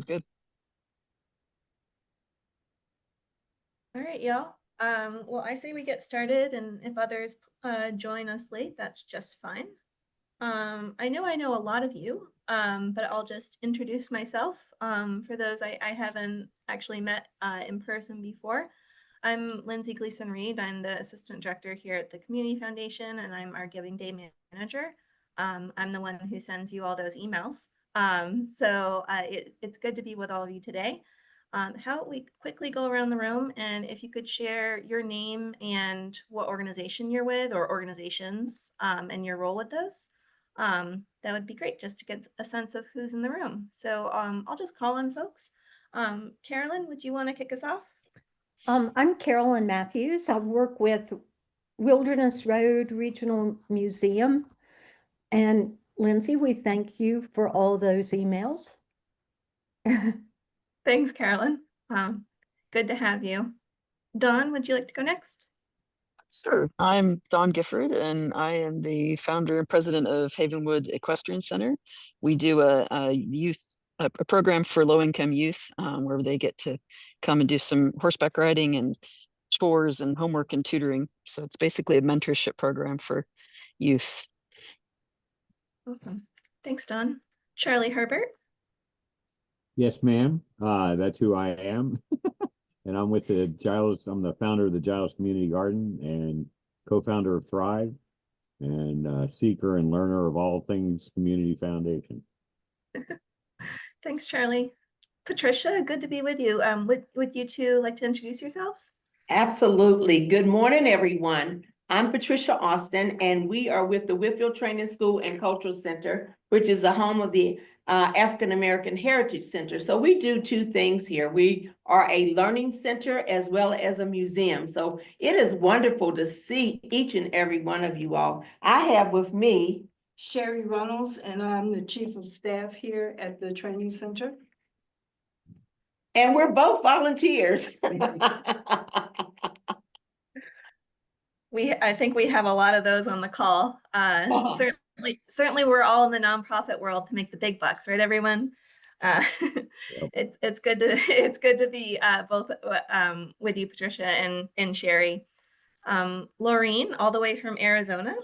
Good. All right, y'all. Well, I say we get started, and if others join us late, that's just fine. I know a lot of you, but I'll just introduce myself. For those I haven't actually met in person before, I'm Lindsay Gleason Reed. I'm the assistant director here at the Community Foundation, and I'm our Giving Day manager. I'm the one who sends you all those emails. It's good to be with all of you today. How about we quickly go around the room, and if you could share your name and what organization you're with or organizations, and your role with those, that would be great just to get a sense of who's in the room. So I'll just call on folks. Carolyn, would you want to kick us off? I'm Carolyn Matthews. I work with Wilderness Road Regional Museum. And Lindsay, we thank you for all those emails. Thanks, Carolyn. Good to have you. Dawn, would you like to go next? Sure. I'm Don Gifford, and I am the founder and president of Havenwood Equestrian Center. We do a program for low-income youth, where they get to come and do some horseback riding and chores and homework and tutoring. So it's basically a mentorship program for youth. Awesome. Thanks, Dawn. Charlie Herbert. Yes, ma'am. That's who I am. And I'm with the Giles. I'm the founder of the Giles Community Garden and co-founder of Thrive and seeker and learner of all things Community Foundation. Thanks, Charlie. Patricia, good to be with you. Would you two like to introduce yourselves? Absolutely. Good morning, everyone. I'm Patricia Austin, and we are with the Whitfield Training School and Cultural Center, which is the home of the African American Heritage Center. So we do two things here. We are a learning center as well as a museum. So it is wonderful to see each and every one of you all. I have with me Sherry Reynolds, and I'm the Chief of Staff here at the Training Center. and we're both volunteers. I think we have a lot of those on the call. Certainly we're all in the nonprofit world to make the big bucks, right, everyone? Yep. It's good to be both with you, Patricia and Sherry. Laureen, all the way from Arizona.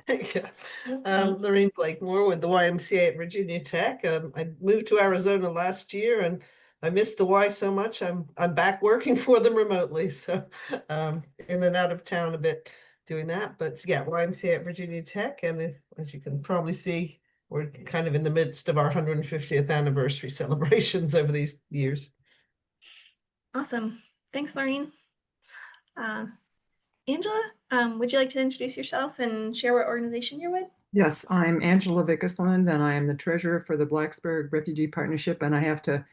Yeah. Lorraine Blakemore with the YMCA at Virginia Tech. I moved to Arizona last year and I missed the Y so much. I'm back working for them remotely. So in and out of town a bit doing that. But yeah, YMCA at Virginia Tech. And as you can probably see, we're kind of in the midst of our 150th anniversary celebrations over these years. Awesome. Thanks, Laureen. Angela, would you like to introduce yourself and share what organization you're with? Yes, I'm Angela Vickesland, and I am the treasurer for the Blacksburg Refugee Partnership. And I have to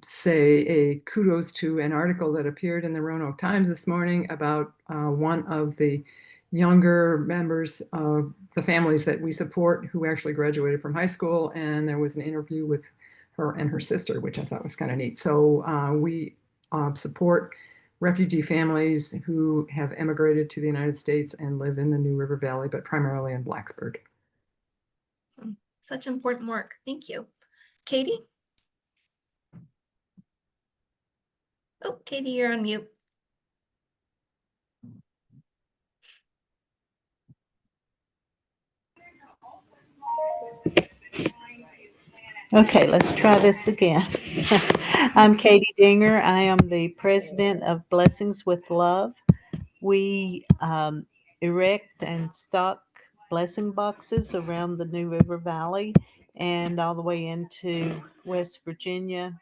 say a kudos to an article that appeared in the Roanoke Times this morning about one of the younger members of the families that we support who actually graduated from high school. And there was an interview with her and her sister, which I thought was kind of neat. So we support refugee families who have emigrated to the United States and live in the New River Valley, but primarily in Blacksburg. Such important work. Thank you. Katie? Oh, Katie, you're on mute. Okay, let's try this again. I'm Katie Dinger. I am the president of Blessings with Love. We erect and stock blessing boxes around the New River Valley and all the way into West Virginia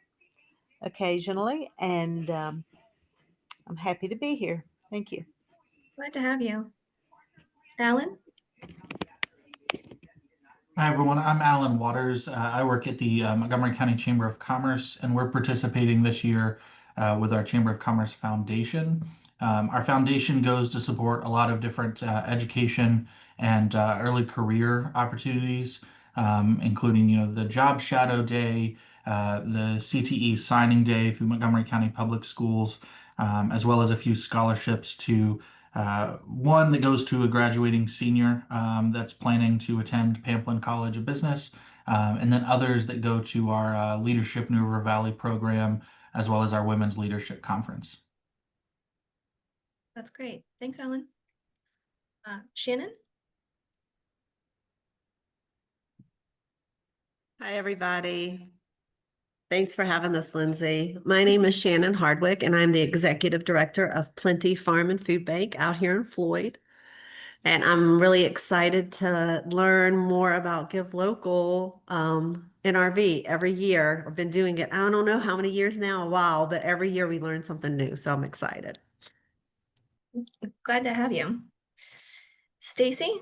occasionally. And I'm happy to be here. Thank you. Glad to have you. Alan? Hi, everyone. I'm Alan Waters. I work at the Montgomery County Chamber of Commerce, and we're participating this year with our Chamber of Commerce Foundation. Our foundation goes to support a lot of different education and early career opportunities, including, the Job Shadow Day, the CTE Signing Day through Montgomery County Public Schools, as well as a few scholarships to one that goes to a graduating senior that's planning to attend Pamplin College of Business, and then others that go to our Leadership New River Valley program, as well as our Women's Leadership Conference. That's great. Thanks, Alan. Shannon? Hi, everybody. Thanks for having us, Lindsay. My name is Shannon Hardwick, and I'm the Executive Director of Plenty Farm and Food Bank out here in Floyd. And I'm really excited to learn more about Give Local NRV every year. I've been doing it, I don't know how many years now, a while, but every year we learn something new, so I'm excited. Glad to have you. Stacy?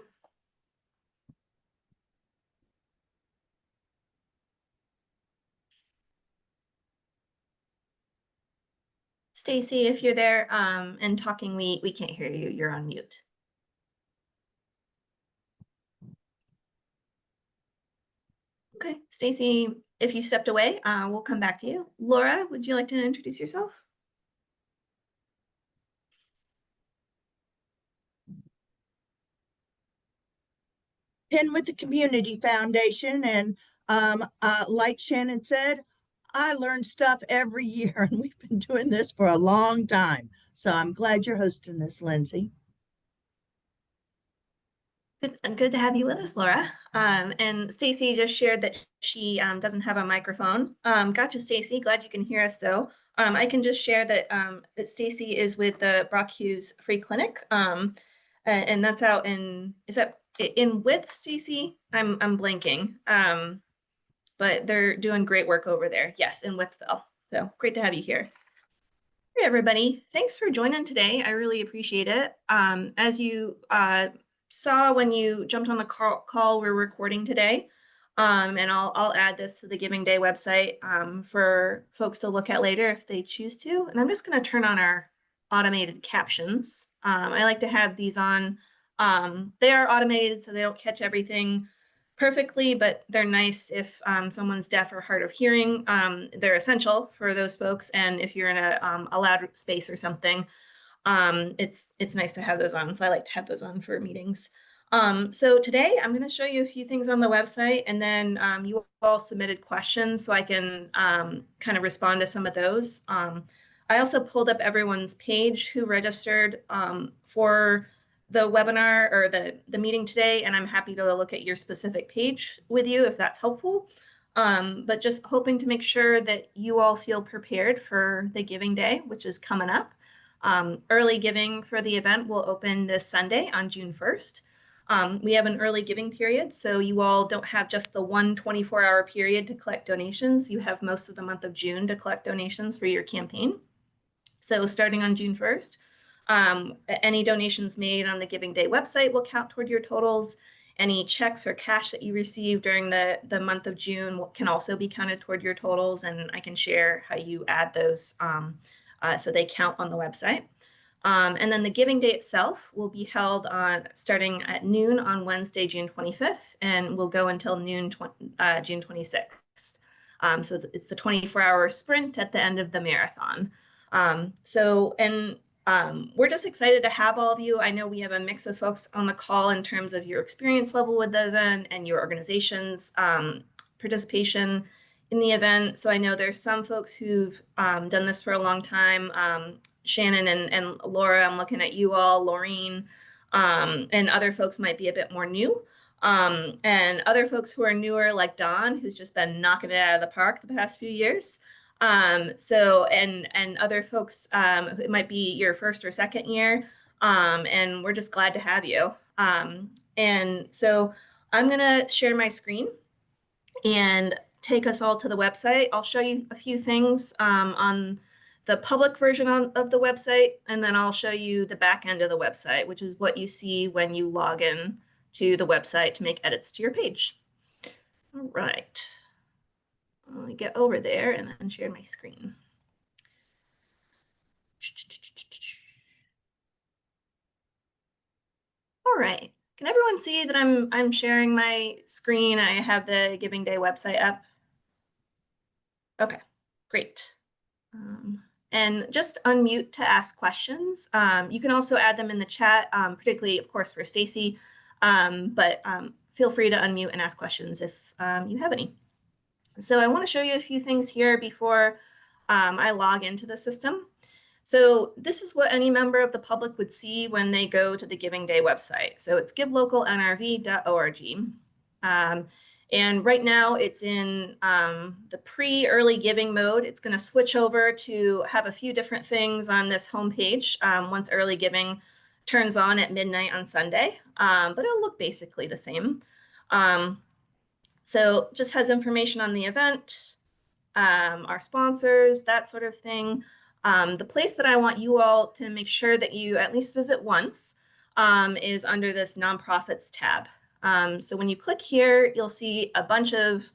Stacy, if you're there and talking, we can't hear you. You're on mute. Okay, Stacy, if you stepped away, we'll come back to you. Laura, would you like to introduce yourself? Been with the Community Foundation, and like Shannon said, I learn stuff every year, and we've been doing this for a long time. So I'm glad you're hosting this, Lindsay. Good to have you with us, Laura. And Stacy just shared that she doesn't have a microphone. Gotcha, Stacy. Glad you can hear us, though. I can just share that that Stacy is with the Brock Hughes Free Clinic, and that's out in, is that in With, Stacy? I'm blanking, but they're doing great work over there. Yes, in Withville. So great to have you here. Hey, everybody. Thanks for joining today. I really appreciate it. As you saw when you jumped on the call we're recording today, and I'll add this to the Giving Day website for folks to look at later if they choose to. And I'm just going to turn on our automated captions. I like to have these on. They are automated, so they don't catch everything perfectly, but they're nice if someone's deaf or hard of hearing. They're essential for those folks. And if you're in a loud space or something, it's nice to have those on. So I like to have those on for meetings. So today I'm going to show you a few things on the website, and then you all submitted questions so I can kind of respond to some of those. I also pulled up everyone's page who registered for the webinar or the meeting today, and I'm happy to look at your specific page with you if that's helpful. But just hoping to make sure that you all feel prepared for the Giving Day, which is coming up. Early giving for the event will open this Sunday on June 1st. We have an early giving period, so you all don't have just the 24-hour period to collect donations. You have most of the month of June to collect donations for your campaign. So starting on June 1st, any donations made on the Giving Day website will count toward your totals. Any checks or cash that you receive during the month of June can also be counted toward your totals, and I can share how you add those so they count on the website. And then the Giving Day itself will be held on starting at noon on Wednesday, June 25th, and will go until noon June 26th. So it's the 24-hour sprint at the end of the marathon. We're just excited to have all of you. I know we have a mix of folks on the call in terms of your experience level with the event and your organization's participation in the event. So I know there's some folks who've done this for a long time. Shannon and Laura, I'm looking at you all, Laureen, and other folks might be a bit more new. And other folks who are newer, like Dawn, who's just been knocking it out of the park the past few years. And other folks, it might be your first or second year, and we're just glad to have you. And so I'm gonna share my screen and take us all to the website. I'll show you a few things on the public version of the website, and then I'll show you the back end of the website, which is what you see when you log in to the website to make edits to your page. All right. Let me get over there and then share my screen. All right. Can everyone see that I'm sharing my screen? I have the Giving Day website up. Okay, great. And just unmute to ask questions. You can also add them in the chat, particularly, of course, for Stacy, but feel free to unmute and ask questions if you have any. So I want to show you a few things here before I log into the system. So this is what any member of the public would see when they go to the Giving Day website. So it's GiveLocalNRV.org. And right now it's in the pre-early giving mode. It's going to switch over to have a few different things on this homepage once early giving turns on at midnight on Sunday, but it'll look basically the same. So just has information on the event, our sponsors, that sort of thing. The place that I want you all to make sure that you at least visit once is under this nonprofits tab. So when you click here, you'll see a bunch of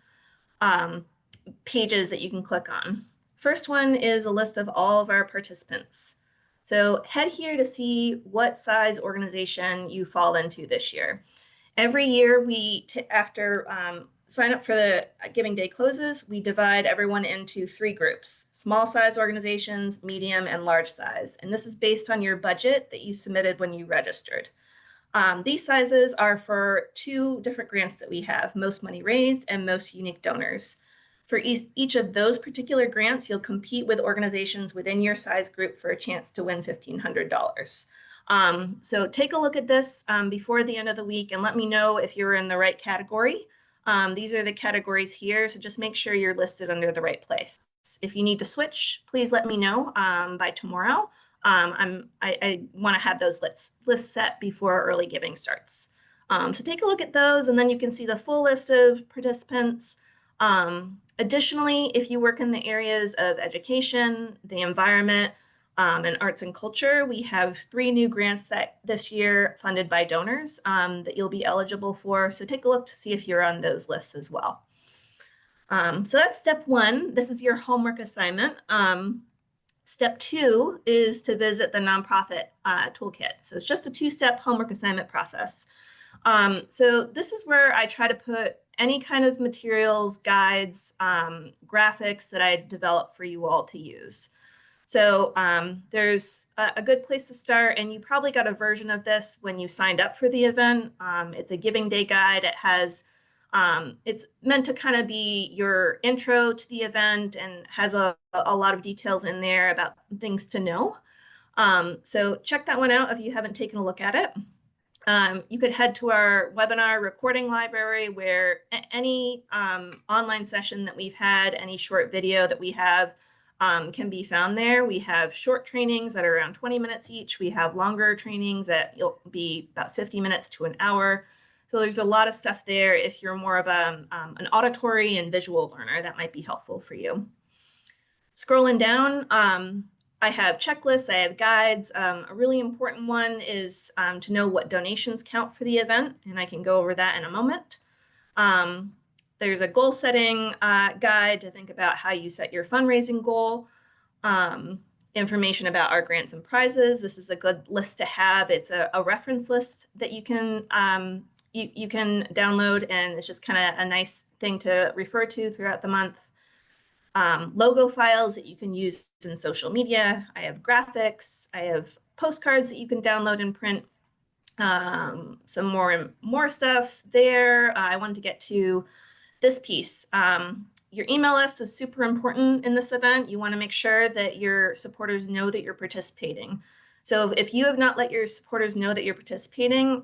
pages that you can click on. First one is a list of all of our participants. So head here to see what size organization you fall into this year. Every year after sign up for the Giving Day closes, we divide everyone into 3 groups: small size organizations, medium, and large size. And this is based on your budget that you submitted when you registered. These sizes are for 2 different grants that we have: most money raised and most unique donors. For each of those particular grants, you'll compete with organizations within your size group for a chance to win $1,500. So take a look at this before the end of the week and let me know if you're in the right category. These are the categories here, so just make sure you're listed under the right place. If you need to switch, please let me know by tomorrow. I want to have those lists set before early giving starts. So take a look at those, and then you can see the full list of participants. Additionally, if you work in the areas of education, the environment, and arts and culture, we have 3 new grants that this year funded by donors that you'll be eligible for. So take a look to see if you're on those lists as well. So that's step 1. This is your homework assignment. Step 2 is to visit the nonprofit toolkit. So it's just a 2-step homework assignment process. So this is where I try to put any kind of materials, guides, graphics that I develop for you all to use. So there's a good place to start, and you probably got a version of this when you signed up for the event. It's a Giving Day guide. It has, it's meant to kind of be your intro to the event and has a lot of details in there about things to know. So check that one out if you haven't taken a look at it. You could head to our webinar recording library where any online session that we've had, any short video that we have can be found there. We have short trainings that are around 20 minutes each. We have longer trainings that will be about 50 minutes to an hour. So there's a lot of stuff there. If you're more of an auditory and visual learner, that might be helpful for you. Scrolling down, I have checklists, I have guides. A really important one is to know what donations count for the event, and I can go over that in a moment. There's a goal setting guide to think about how you set your fundraising goal. Information about our grants and prizes. This is a good list to have. It's a reference list that you can you can download, and it's just kind of a nice thing to refer to throughout the month. Logo files that you can use in social media. I have graphics. I have postcards that you can download and print. Some more stuff there. I wanted to get to this piece. Your email list is super important in this event. You want to make sure that your supporters know that you're participating. So if you have not let your supporters know that you're participating,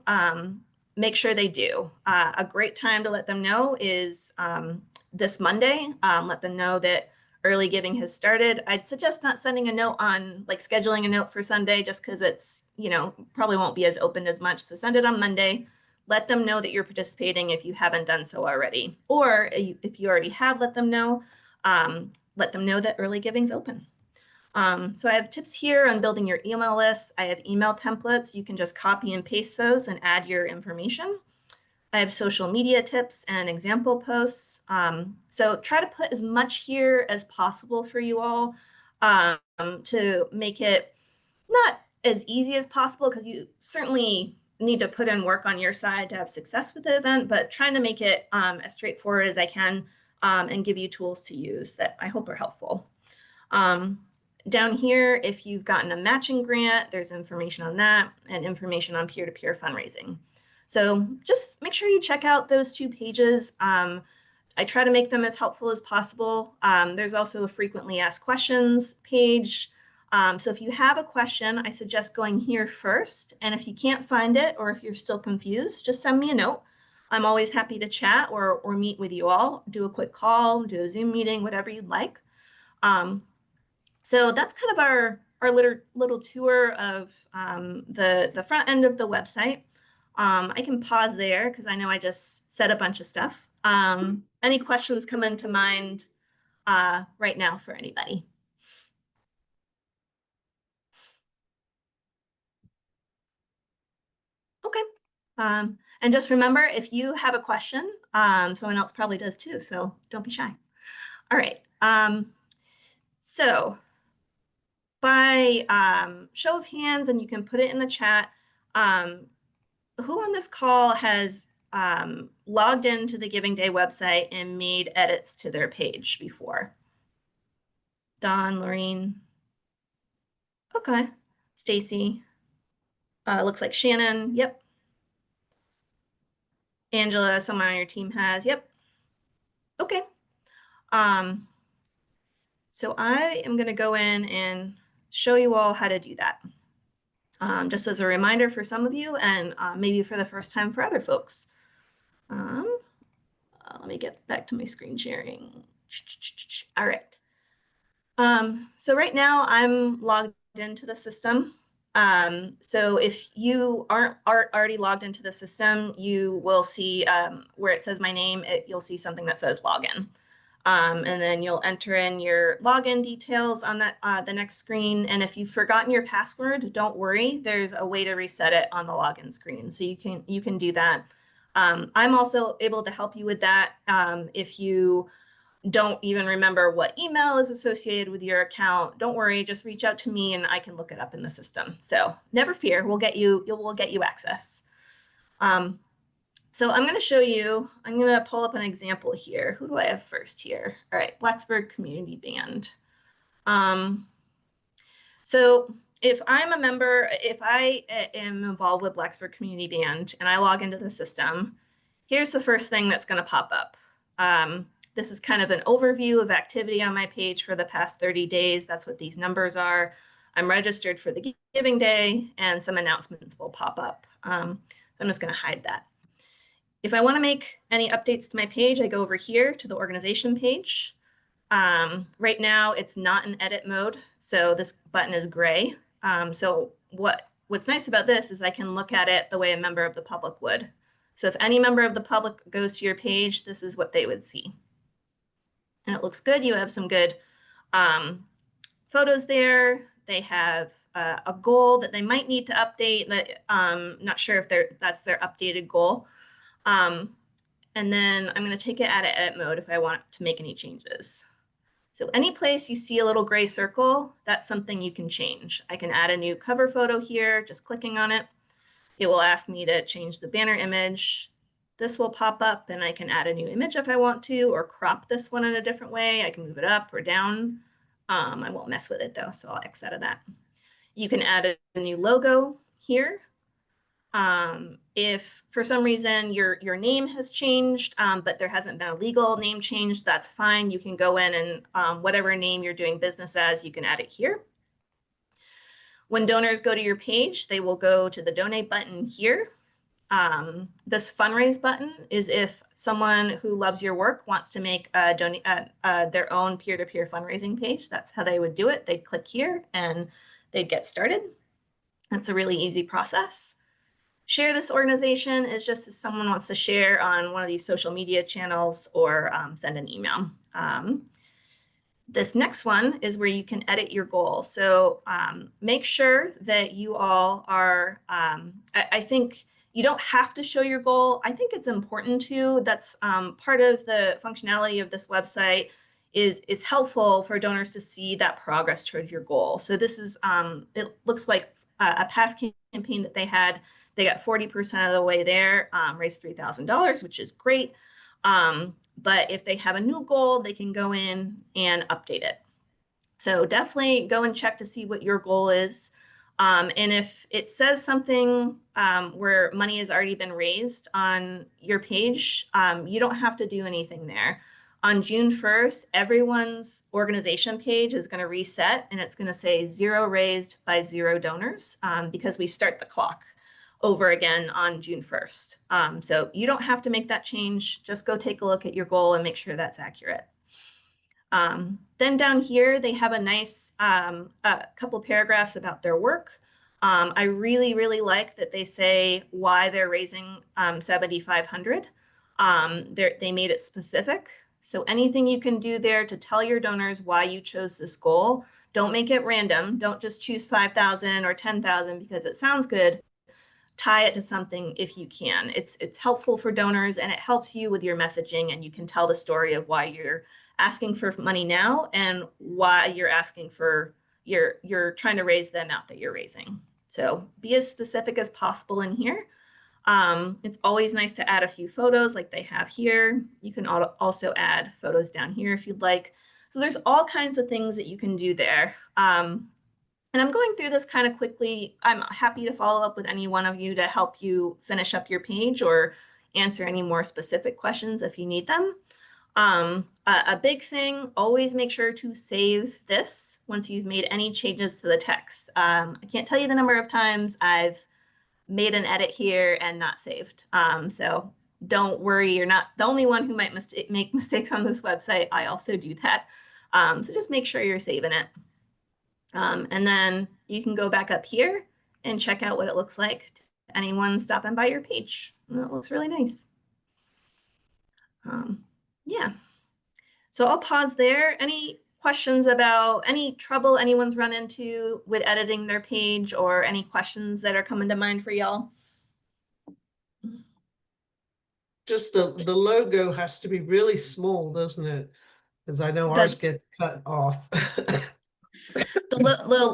make sure they do. A great time to let them know is this Monday. Let them know that early giving has started. I'd suggest not sending a note on, like scheduling a note for Sunday, just because it's, you know, probably won't be as opened as much. So send it on Monday. Let them know that you're participating if you haven't done so already. Or if you already have let them know that early giving's open. So I have tips here on building your email list. I have email templates. You can just copy and paste those and add your information. I have social media tips and example posts. So try to put as much here as possible for you all to make it not as easy as possible, because you certainly need to put in work on your side to have success with the event, but trying to make it as straightforward as I can and give you tools to use that I hope are helpful. Down here, if you've gotten a matching grant, there's information on that and information on peer-to-peer fundraising. So just make sure you check out those 2 pages. I try to make them as helpful as possible. There's also a frequently asked questions page. So if you have a question, I suggest going here first. And if you can't find it, or if you're still confused, just send me a note. I'm always happy to chat or meet with you all, do a quick call, do a Zoom meeting, whatever you'd like. So that's kind of our little tour of the front end of the website. I can pause there because I know I just said a bunch of stuff. Any questions come into mind right now for anybody? Okay. And just remember, if you have a question, someone else probably does too, so don't be shy. All right. So by show of hands, and you can put it in the chat, who on this call has logged into the Giving Day website and made edits to their page before? Dawn, Lorene. Okay. Stacy. Looks like Shannon. Yep. Angela, someone on your team has. Yep. Okay. So I am going to go in and show you all how to do that. Just as a reminder for some of you, and maybe for the first time for other folks. Let me get back to my screen sharing. All right. So right now I'm logged into the system. So if you aren't already logged into the system, you will see where it says my name, you'll see something that says login. And then you'll enter in your login details on that the next screen. And if you've forgotten your password, don't worry. There's a way to reset it on the login screen. So you can do that. I'm also able to help you with that if you don't even remember what email is associated with your account. Don't worry, just reach out to me and I can look it up in the system. So never fear, we'll get you access. So I'm going to show you, I'm going to pull up an example here. Who do I have first here? All right, Blacksburg Community Band. So if I'm a member, if I am involved with Blacksburg Community Band and I log into the system, here's the first thing that's going to pop up. This is kind of an overview of activity on my page for the past 30 days. That's what these numbers are. I'm registered for the Giving Day, and some announcements will pop up. So I'm just going to hide that. If I want to make any updates to my page, I go over here to the organization page. Right now, it's not in edit mode, so this button is gray. So what's nice about this is I can look at it the way a member of the public would. So if any member of the public goes to your page, this is what they would see. And it looks good. You have some good photos there. They have a goal that they might need to update. That not sure if that's their updated goal. And then I'm going to take it out of edit mode if I want to make any changes. So any place you see a little gray circle, that's something you can change. I can add a new cover photo here, just clicking on it. It will ask me to change the banner image. This will pop up and I can add a new image if I want to, or crop this one in a different way. I can move it up or down. I won't mess with it though, so I'll X out of that. You can add a new logo here. If for some reason your name has changed, but there hasn't been a legal name change, that's fine. You can go in and whatever name you're doing business as, you can add it here. When donors go to your page, they will go to the donate button here. This fundraise button is if someone who loves your work wants to make their own peer-to-peer fundraising page. That's how they would do it. They'd click here and they'd get started. That's a really easy process. Share this organization is just if someone wants to share on one of these social media channels or send an email. This next one is where you can edit your goal. So make sure that you all are, I think you don't have to show your goal. I think it's important to. That's part of the functionality of this website is helpful for donors to see that progress towards your goal. So this is, it looks like a past campaign that they had. They got 40% of the way there, raised $3,000, which is great. But if they have a new goal, they can go in and update it. So definitely go and check to see what your goal is. And if it says something where money has already been raised on your page, you don't have to do anything there. On June 1st, everyone's organization page is going to reset, and it's going to say 0 raised by 0 donors because we start the clock over again on June 1st. So you don't have to make that change. Just go take a look at your goal and make sure that's accurate. Then down here, they have a nice couple paragraphs about their work. I really, really like that they say why they're raising 7,500. They made it specific. So anything you can do there to tell your donors why you chose this goal. Don't make it random. Don't just choose 5,000 or 10,000 because it sounds good. Tie it to something if you can. It's helpful for donors, and it helps you with your messaging, and you can tell the story of why you're asking for money now and why you're asking for you're trying to raise the amount that you're raising. So be as specific as possible in here. It's always nice to add a few photos like they have here. You can also add photos down here if you'd like. So there's all kinds of things that you can do there. And I'm going through this kind of quickly. I'm happy to follow up with any one of you to help you finish up your page or answer any more specific questions if you need them. A big thing, always make sure to save this once you've made any changes to the text. I can't tell you the number of times I've made an edit here and not saved. So don't worry, you're not the only one who might make mistakes on this website. I also do that. So just make sure you're saving it. And then you can go back up here and check out what it looks like to anyone stopping by your page. And it looks really nice. Yeah. So I'll pause there. Any questions about any trouble anyone's run into with editing their page, or any questions that are coming to mind for y'all? Just the logo has to be really small, doesn't it? Because I know ours get cut off. The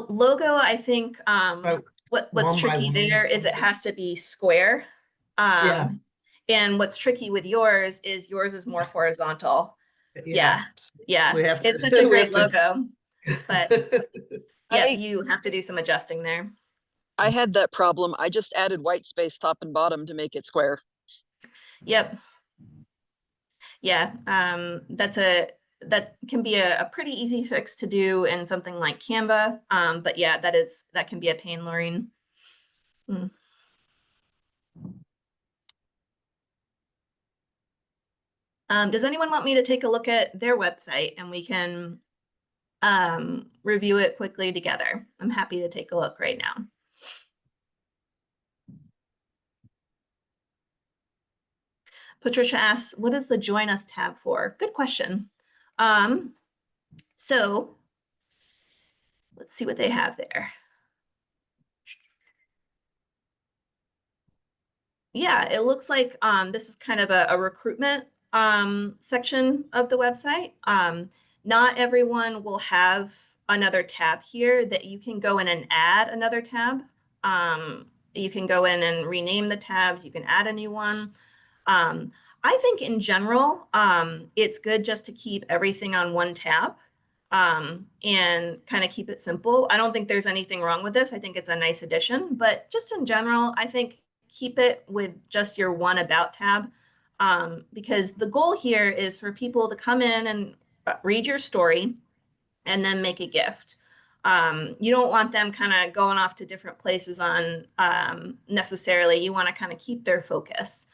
logo, I think, what's one by tricky one there is it something. has to be square. Yeah. And what's tricky with yours is more horizontal. Yeah. Yeah. We have to, It's such a we great have to- logo, but yeah, I you have to do some adjusting there. I had that problem. I just added white space top and bottom to make it square. Yep. Yeah, that can be a pretty easy fix to do in something like Canva. But yeah, that can be a pain, Laureen. Does anyone want me to take a look at their website and we can review it quickly together? I'm happy to take a look right now. Patricia asks, what is the Join Us tab for? Good question. So let's see what they have there. Yeah, it looks like this is kind of a recruitment section of the website. Not everyone will have another tab here that you can go in and add another tab. You can go in and rename the tabs. You can add a new one. I think in general, it's good just to keep everything on one tab and kind of keep it simple. I don't think there's anything wrong with this. I think it's a nice addition, but just in general, I think keep it with just your one About tab, because the goal here is for people to come in and read your story and then make a gift. You don't want them kind of going off to different places on necessarily. You want to kind of keep their focus.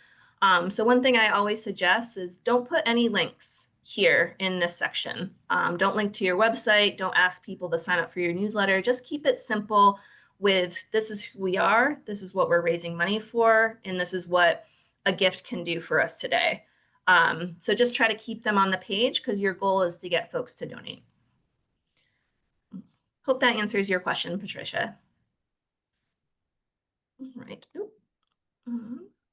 So one thing I always suggest is don't put any links here in this section. Don't link to your website. Don't ask people to sign up for your newsletter. Just keep it simple with this is who we are, this is what we're raising money for, and this is what a gift can do for us today. So just try to keep them on the page because your goal is to get folks to donate. Hope that answers your question, Patricia. All right.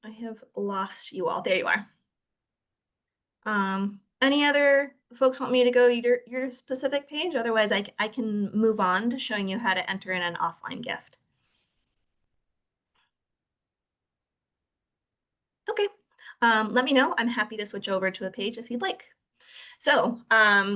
I have lost you all. There you are. Any other folks want me to go to your specific page? Otherwise, I can move on to showing you how to enter in an offline gift. Okay, let me know. I'm happy to switch over to a page if you'd like. So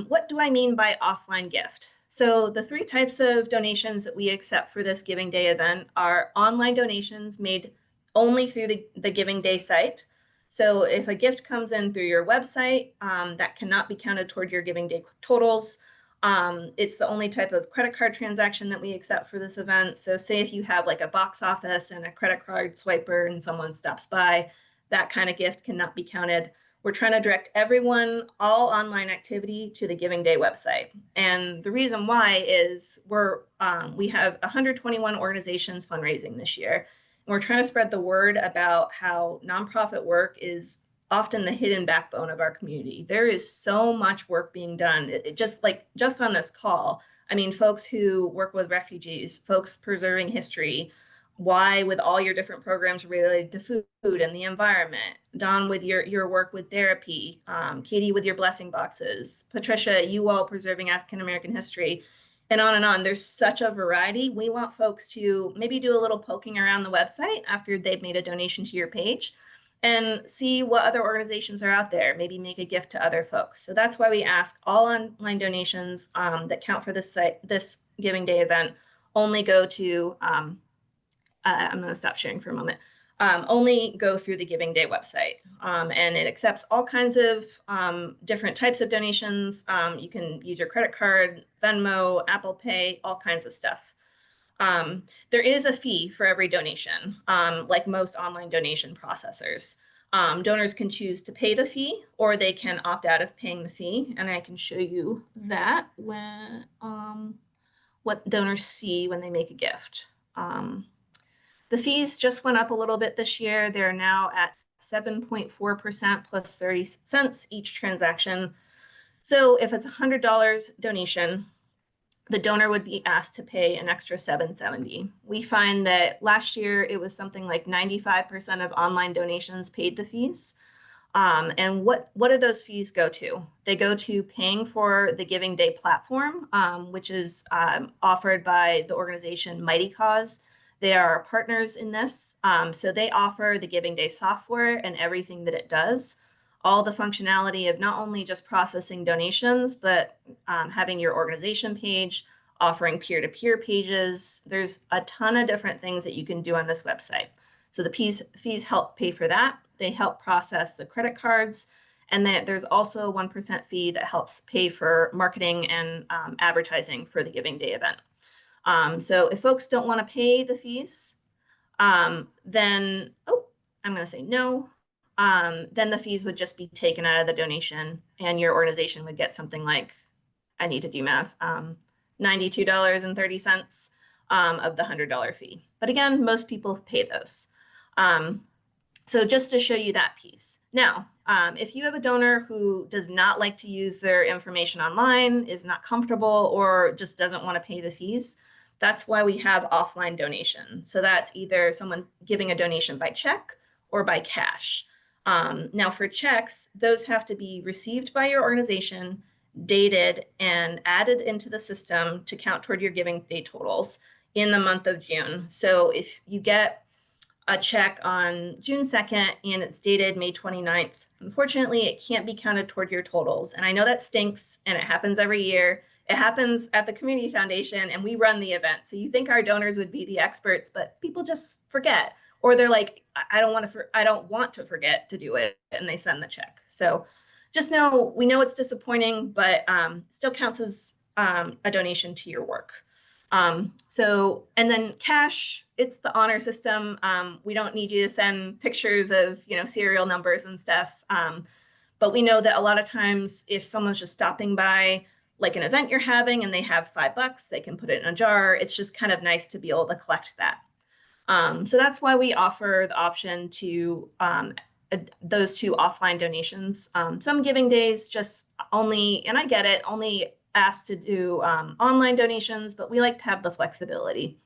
what do I mean by offline gift? So the three types of donations that we accept for this Giving Day event are online donations made only through the Giving Day site. So if a gift comes in through your website, that cannot be counted toward your Giving Day totals. It's the only type of credit card transaction that we accept for this event. So say if you have like a box office and a credit card swiper and someone stops by, that kind of gift cannot be counted. We're trying to direct everyone, all online activity, to the Giving Day website. And the reason why is we have 121 organizations fundraising this year. And we're trying to spread the word about how nonprofit work is often the hidden backbone of our community. There is so much work being done. Just on this call, I mean, folks who work with refugees, folks preserving history, why with all your different programs related to food and the environment, Don with your work with therapy, Katie with your blessing boxes, Patricia, you all preserving African American history, and on and on. There's such a variety. We want folks to maybe do a little poking around the website after they've made a donation to your page and see what other organizations are out there, maybe make a gift to other folks. So that's why we ask all online donations that count for this Giving Day event only go to I'm going to stop sharing for a moment. Only go through the Giving Day website. And it accepts all kinds of different types of donations. You can use your credit card, Venmo, Apple Pay, all kinds of stuff. There is a fee for every donation, like most online donation processors. Donors can choose to pay the fee, or they can opt out of paying the fee. And I can show you that when what donors see when they make a gift. The fees just went up a little bit this year. They're now at 7.4% plus 30 cents each transaction. So if it's a $100 donation, the donor would be asked to pay an extra $7.70. We find that last year it was something like 95% of online donations paid the fees. And what do those fees go to? They go to paying for the Giving Day platform, which is offered by the organization Mighty Cause. They are partners in this. So they offer the Giving Day software and everything that it does, all the functionality of not only just processing donations, but having your organization page, offering peer-to-peer pages. There's a ton of different things that you can do on this website. So the fees help pay for that. They help process the credit cards. And then there's also a 1% fee that helps pay for marketing and advertising for the Giving Day event. So if folks don't want to pay the fees, then, I'm going to say no. Then the fees would just be taken out of the donation and your organization would get something like, I need to do math, $92.30 of the $100 fee. But again, most people pay those. So just to show you that piece. Now, if you have a donor who does not like to use their information online, is not comfortable, or just doesn't want to pay the fees, that's why we have offline donation. So that's either someone giving a donation by check or by cash. Now for checks, those have to be received by your organization, dated, and added into the system to count toward your Giving Day totals in the month of June. So if you get a check on June 2nd and it's dated May 29th, unfortunately, it can't be counted toward your totals. And I know that stinks, and it happens every year. It happens at the Community Foundation, and we run the event. So you think our donors would be the experts, but people just forget, or they're like, I don't want to forget to do it, and they send the check. So just know, we know it's disappointing, but still counts as a donation to your work. And then cash, it's the honor system. We don't need you to send pictures of, serial numbers and stuff. But we know that a lot of times if someone's just stopping by, like an event you're having, and they have $5, they can put it in a jar. It's just kind of nice to be able to collect that. So that's why we offer the option to those two offline donations. Some Giving Days just only, and I get it, only asked to do online donations, but we like to have the flexibility.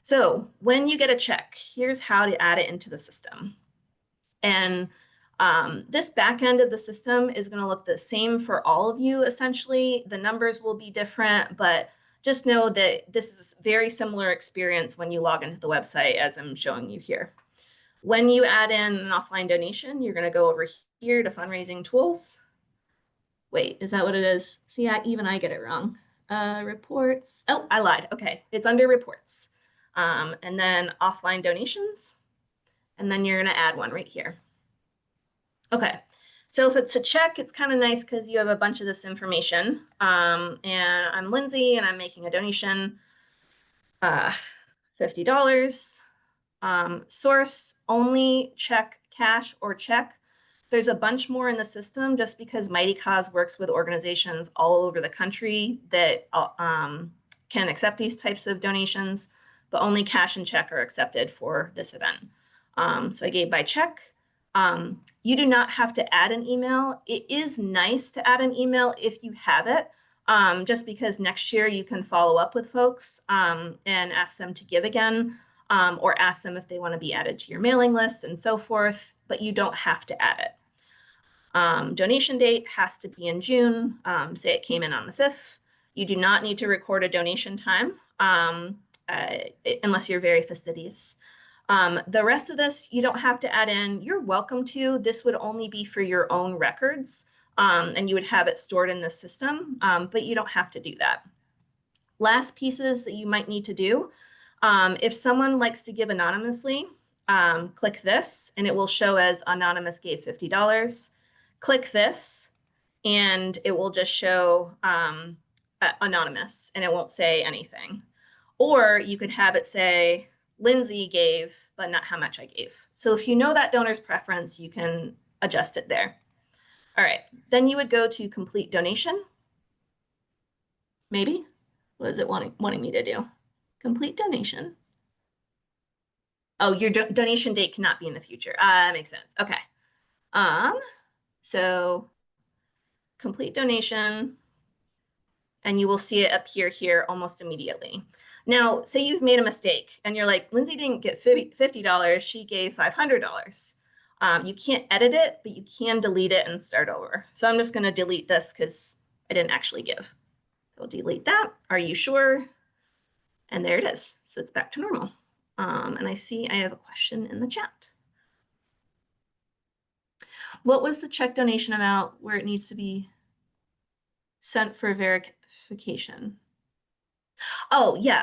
So when you get a check, here's how to add it into the system. And this back end of the system is going to look the same for all of you, essentially. The numbers will be different, but just know that this is a very similar experience when you log into the website, as I'm showing you here. When you add in an offline donation, you're going to go over here to fundraising tools. Wait, is that what it is? See, even I get it wrong. reports. Oh, I lied. Okay, it's under reports. And then offline donations. And then you're gonna add one right here. Okay, so if it's a check, it's kind of nice because you have a bunch of this information. And I'm Lindsay and I'm making a donation, $50. Source only check, cash, or check. There's a bunch more in the system just because Mighty Cause works with organizations all over the country that can accept these types of donations, but only cash and check are accepted for this event. So I gave by check. You do not have to add an email. It is nice to add an email if you have it, just because next year you can follow up with folks and ask them to give again. Or ask them if they want to be added to your mailing list and so forth, but you don't have to add it. Donation date has to be in June. Say it came in on the 5th. You do not need to record a donation time unless you're very fastidious. The rest of this, you don't have to add in. You're welcome to. This would only be for your own records, and you would have it stored in the system, but you don't have to do that. Last pieces that you might need to do. If someone likes to give anonymously, click this and it will show as anonymous gave $50. Click this and it will just show anonymous and it won't say anything. Or you could have it say Lindsay gave, but not how much I gave. So if you know that donor's preference, you can adjust it there. All right, then you would go to complete donation. Maybe. What is it wanting me to do? Complete donation. Oh, your donation date cannot be in the future. That makes sense. Okay. So complete donation, and you will see it appear here almost immediately. Now, say you've made a mistake and you're like, Lindsay didn't get $50, she gave $500. You can't edit it, but you can delete it and start over. So I'm just going to delete this because I didn't actually give. So delete that. Are you sure? And there it is. So it's back to normal. And I see I have a question in the chat. What was the check donation amount where it needs to be sent for verification? Oh yeah,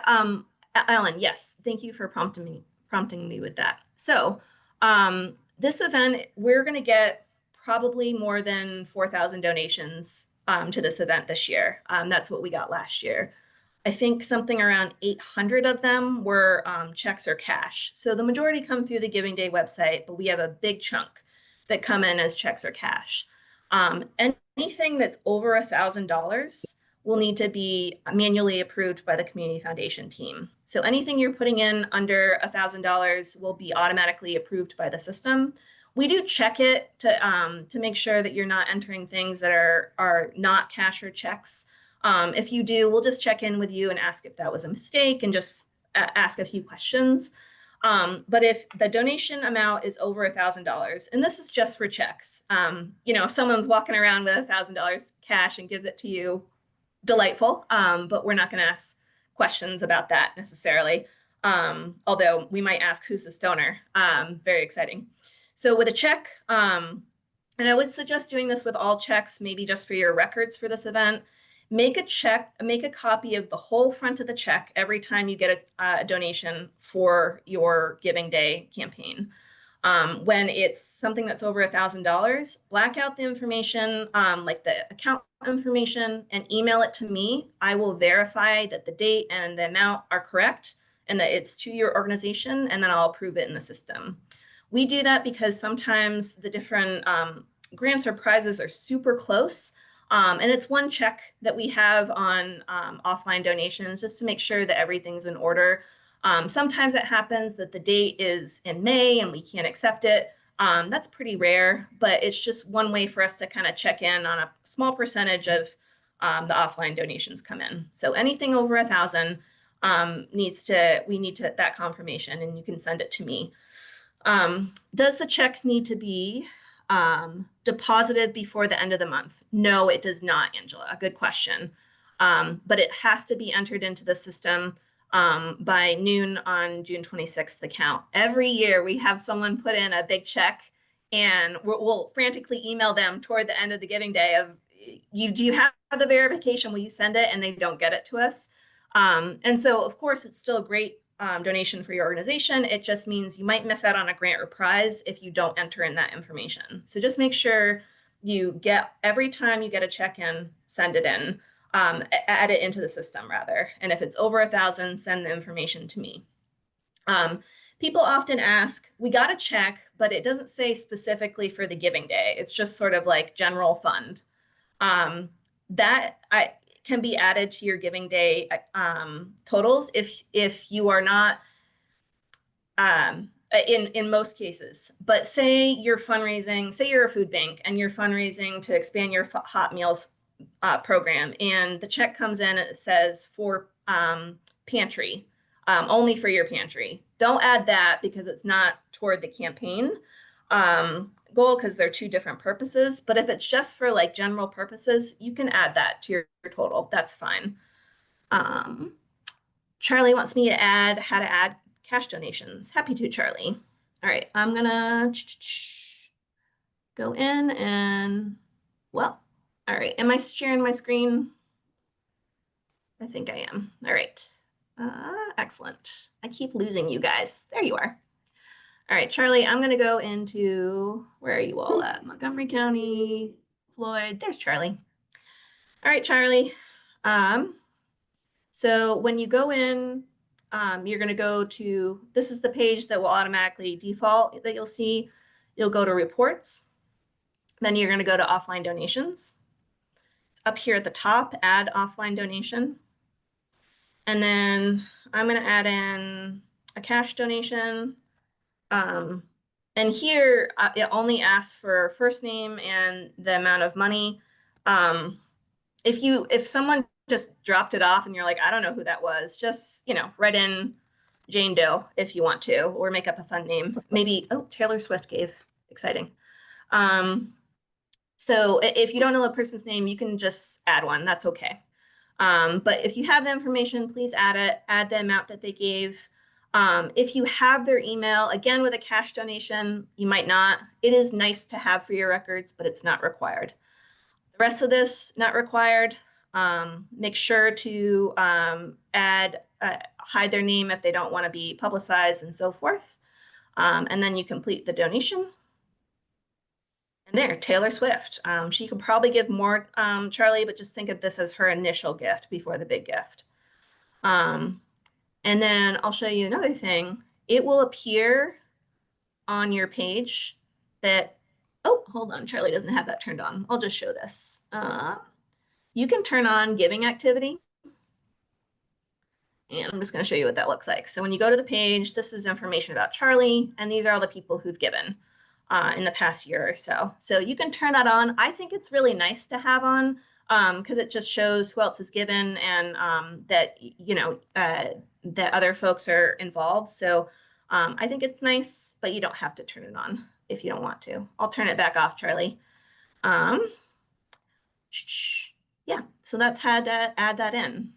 Alan, yes, thank you for prompting me with that. So this event, we're gonna get probably more than 4,000 donations to this event this year. That's what we got last year. I think something around 800 of them were checks or cash. So the majority come through the Giving Day website, but we have a big chunk that come in as checks or cash. Anything that's over $1,000 will need to be manually approved by the Community Foundation team. So anything you're putting in under $1,000 will be automatically approved by the system. We do check it to make sure that you're not entering things that are not cash or checks. If you do, we'll just check in with you and ask if that was a mistake and just ask a few questions. But if the donation amount is over $1,000, and this is just for checks, if someone's walking around with $1,000 cash and gives it to you, delightful, but we're not going to ask questions about that necessarily. Although we might ask who's this donor. Very exciting. So with a check, and I would suggest doing this with all checks, maybe just for your records for this event. Make a copy of the whole front of the check every time you get a donation for your Giving Day campaign. When it's something that's over $1,000, black out the information, like the account information, and email it to me. I will verify that the date and the amount are correct and that it's to your organization, and then I'll approve it in the system. We do that because sometimes the different grants or prizes are super close. And it's one check that we have on offline donations just to make sure that everything's in order. Sometimes it happens that the date is in May and we can't accept it. That's pretty rare, but it's just one way for us to kind of check in on a small percentage of the offline donations come in. So anything over 1,000 we need that confirmation, and you can send it to me. Does the check need to be deposited before the end of the month? No, it does not, Angela. Good question. But it has to be entered into the system by noon on June 26th account. Every year we have someone put in a big check, and we'll frantically email them toward the end of the Giving Day of, do you have the verification? Will you send it? And they don't get it to us. And so of course it's still a great donation for your organization. It just means you might miss out on a grant or prize if you don't enter in that information. So just make sure you get, every time you get a check-in, send it in, add it into the system rather. And if it's over 1,000, send the information to me. People often ask, we got a check, but it doesn't say specifically for the giving day. It's just sort of like general fund. That can be added to your giving day totals if you are not, in most cases. But say you're fundraising, say you're a food bank and you're fundraising to expand your hot meals program, and the check comes in and it says for pantry, only for your pantry. Don't add that because it's not toward the campaign goal, because they're two different purposes. But if it's just for like general purposes, you can add that to your total. That's fine. Charlie wants me to add how to add cash donations. Happy to, Charlie. All right, I'm gonna go in and, well, all right, am I sharing my screen? I think I am. All right, excellent. I keep losing you guys. There you are. All right, Charlie, I'm gonna go into, where are you all at? Montgomery County, Floyd, there's Charlie. All right, Charlie. So when you go in, you're gonna go to, this is the page that will automatically default that you'll see. You'll go to reports. Then you're gonna go to offline donations. It's up here at the top, add offline donation. And then I'm gonna add in a cash donation. And here it only asks for first name and the amount of money. If someone just dropped it off and you're like, I don't know who that was, just, write in Jane Doe if you want to, or make up a fun name. Maybe, oh, Taylor Swift gave, exciting. So if you don't know the person's name, you can just add one, that's okay. But if you have the information, please add it, add the amount that they gave. If you have their email, again, with a cash donation, you might not. It is nice to have for your records, but it's not required. The rest of this, not required. Make sure to hide their name if they don't want to be publicized and so forth. And then you complete the donation. And there, Taylor Swift. She could probably give more, Charlie, but just think of this as her initial gift before the big gift. And then I'll show you another thing. It will appear on your page that, oh, hold on, Charlie doesn't have that turned on. I'll just show this. You can turn on giving activity. And I'm just going to show you what that looks like. So when you go to the page, this is information about Charlie, and these are all the people who've given in the past year or so. So you can turn that on. I think it's really nice to have on because it just shows who else is given and that, that other folks are involved. So I think it's nice, but you don't have to turn it on if you don't want to. I'll turn it back off, Charlie. Yeah, so that's how to add that in.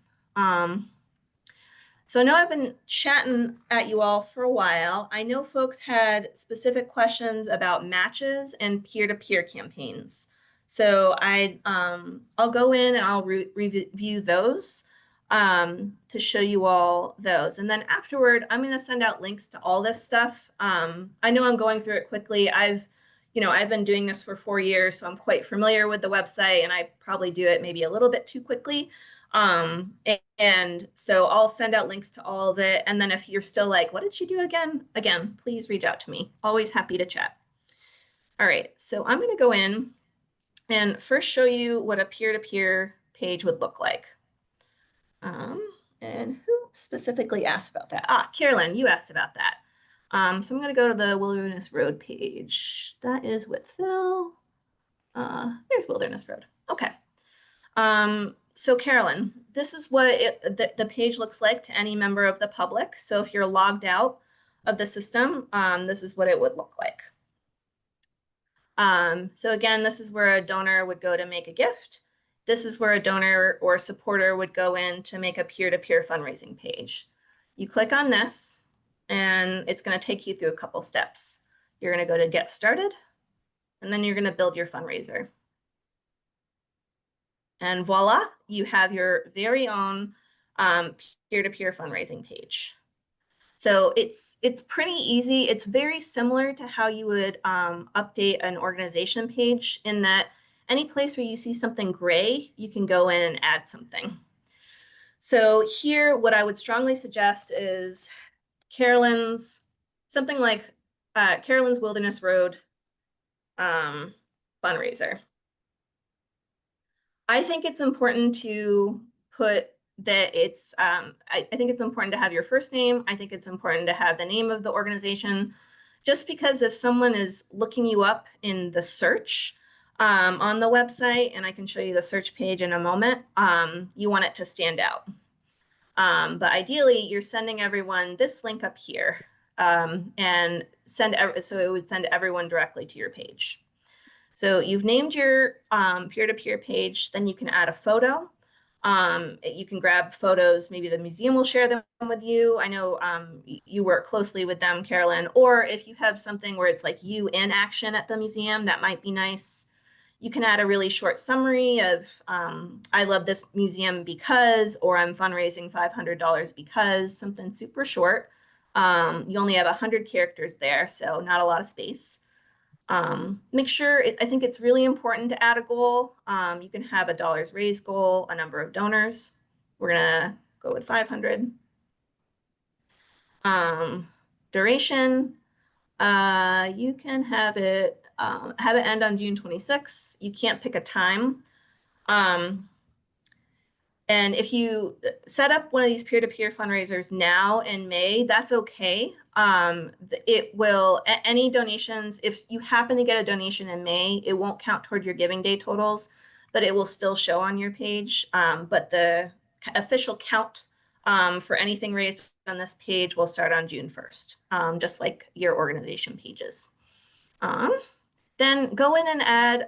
So I know I've been chatting at you all for a while. I know folks had specific questions about matches and peer-to-peer campaigns. So I'll go in and I'll review those to show you all those. And then afterward, I'm going to send out links to all this stuff. I know I'm going through it quickly. I've been doing this for 4 years, so I'm quite familiar with the website, and I probably do it maybe a little bit too quickly. And so I'll send out links to all of it. And then if you're still like, what did she do again? Again, please reach out to me. Always happy to chat. All right, so I'm going to go in and first show you what a peer-to-peer page would look like. And who specifically asked about that? Carolyn, you asked about that. So I'm going to go to the Wilderness Road page. That is with Phil. There's Wilderness Road. Okay. So Carolyn, this is what the page looks like to any member of the public. So if you're logged out of the system, this is what it would look like. So again, this is where a donor would go to make a gift. This is where a donor or supporter would go in to make a peer-to-peer fundraising page. You click on this and it's going to take you through a couple steps. You're going to go to get started, and then you're going to build your fundraiser. And voila, you have your very own peer-to-peer fundraising page. So it's pretty easy. It's very similar to how you would update an organization page, in that any place where you see something gray, you can go in and add something. So here, what I would strongly suggest is Carolyn's, something like Carolyn's Wilderness Road fundraiser. I think it's important to put that it's, I think it's important to have your first name. I think it's important to have the name of the organization, just because if someone is looking you up in the search on the website, and I can show you the search page in a moment, you want it to stand out. But ideally, you're sending everyone this link up here, and so it would send everyone directly to your page. So you've named your peer-to-peer page, then you can add a photo. You can grab photos, maybe the museum will share them with you. I know you work closely with them, Carolyn, or if you have something where it's like you in action at the museum, that might be nice. You can add a really short summary of, I love this museum because, or I'm fundraising $500 because, something super short. You only have 100 characters there, so not a lot of space. Make sure, I think it's really important to add a goal. You can have a dollars raised goal, a number of donors. We're gonna go with 500. Duration, you can have it end on June 26th. You can't pick a time. And if you set up one of these peer-to-peer fundraisers now in May, that's okay. It will, any donations, if you happen to get a donation in May, it won't count toward your giving day totals, but it will still show on your page. But the official count for anything raised on this page will start on June 1st, just like your organization pages. Then go in and add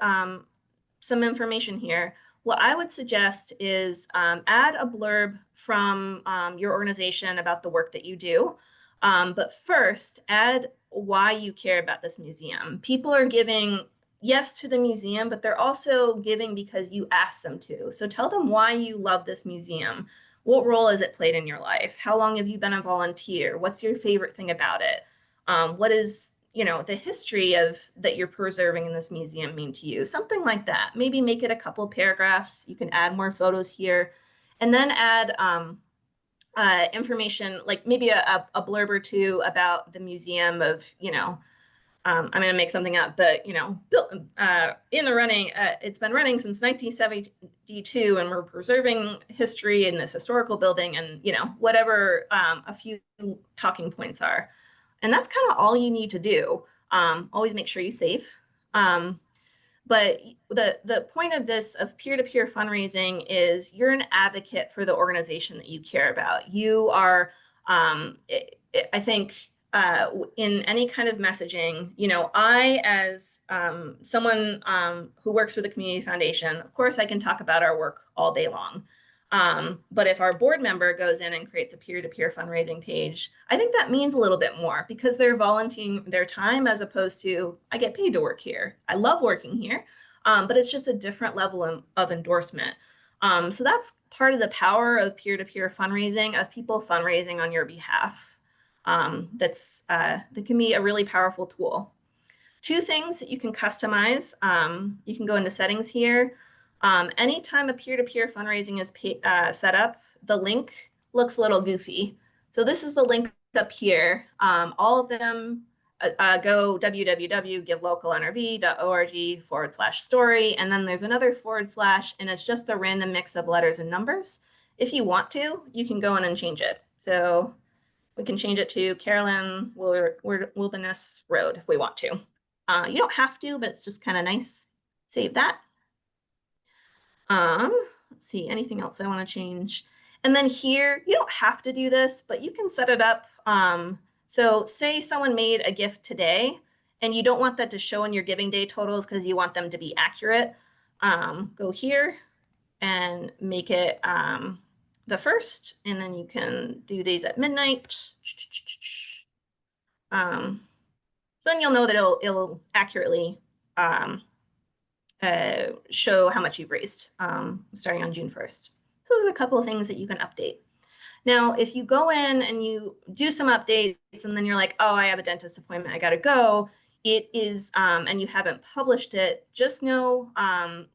some information here. What I would suggest is add a blurb from your organization about the work that you do. But first, add why you care about this museum. People are giving, yes, to the museum, but they're also giving because you asked them to. So tell them why you love this museum. What role has it played in your life? How long have you been a volunteer? What's your favorite thing about it? What is, you know, the history of that you're preserving in this museum mean to you? Something like that. Maybe make it a couple paragraphs. You can add more photos here, and then add information, like maybe a blurb or two about the museum of, you know, I'm going to make something up, but, you know, built in the running, it's been running since 1972, and we're preserving history in this historical building, and, you know, whatever a few talking points are. And that's kind of all you need to do. Always make sure you save. But the point of this, of peer-to-peer fundraising, is you're an advocate for the organization that you care about. You are, I think, in any kind of messaging, you know, I, as someone who works for the Community Foundation, of course, I can talk about our work all day long. But if our board member goes in and creates a peer-to-peer fundraising page, I think that means a little bit more, because they're volunteering their time, as opposed to, I get paid to work here. I love working here, but it's just a different level of endorsement. So that's part of the power of peer-to-peer fundraising, of people fundraising on your behalf. That can be a really powerful tool. Two things that you can customize. You can go into settings here. Anytime a peer-to-peer fundraising is set up, the link looks a little goofy. So this is the link up here. All of them go www.givelocalnrv.org/story. And then there's another / and it's just a random mix of letters and numbers. If you want to, you can go in and change it. So we can change it to Carolyn Wilderness Road if we want to. You don't have to, but it's just kind of nice. Save that. Let's see, anything else I want to change? And then here, you don't have to do this, but you can set it up. So say someone made a gift today and you don't want that to show in your giving day totals because you want them to be accurate. Go here and make it the 1st, and then you can do these at midnight. So then you'll know that it'll accurately show how much you've raised starting on June 1st. So there's a couple of things that you can update. Now, if you go in and you do some updates and then you're like, oh, I have a dentist appointment, I gotta go, it is, and you haven't published it, just know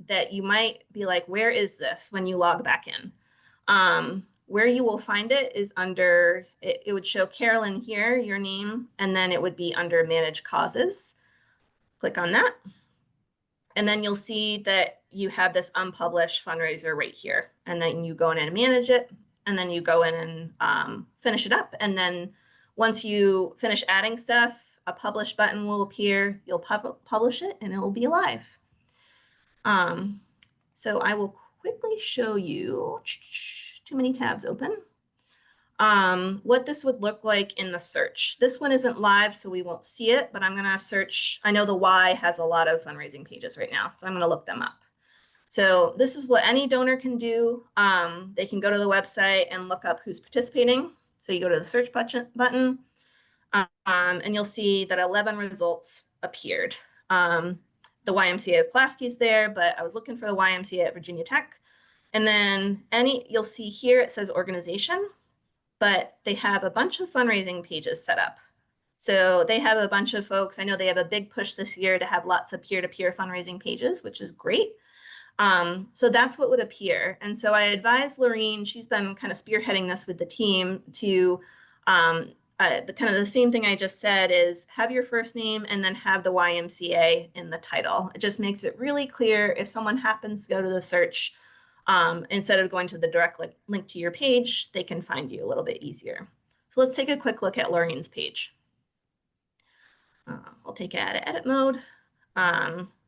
that you might be like, where is this when you log back in? Where you will find it is under, it would show Carolyn here, your name, and then it would be under Manage Causes. Click on that. And then you'll see that you have this unpublished fundraiser right here. And then you go in and manage it. And then you go in and finish it up. And then once you finish adding stuff, a publish button will appear. You'll publish it and it will be live. So I will quickly show you, too many tabs open, what this would look like in the search. This one isn't live, so we won't see it, but I'm gonna search. I know the Y has a lot of fundraising pages right now, so I'm gonna look them up. So this is what any donor can do. They can go to the website and look up who's participating. So you go to the search button, and you'll see that 11 results appeared. The YMCA of Pulaski's there, but I was looking for the YMCA at Virginia Tech. And then you'll see here, it says organization, but they have a bunch of fundraising pages set up. So they have a bunch of folks. I know they have a big push this year to have lots of peer-to-peer fundraising pages, which is great. So that's what would appear. And so I advise Lorene, she's been kind of spearheading this with the team, to the same thing I just said is have your first name and then have the YMCA in the title. It just makes it really clear if someone happens to go to the search, instead of going to the direct link to your page, they can find you a little bit easier. So let's take a quick look at Lorene's page. I'll take it out of edit mode.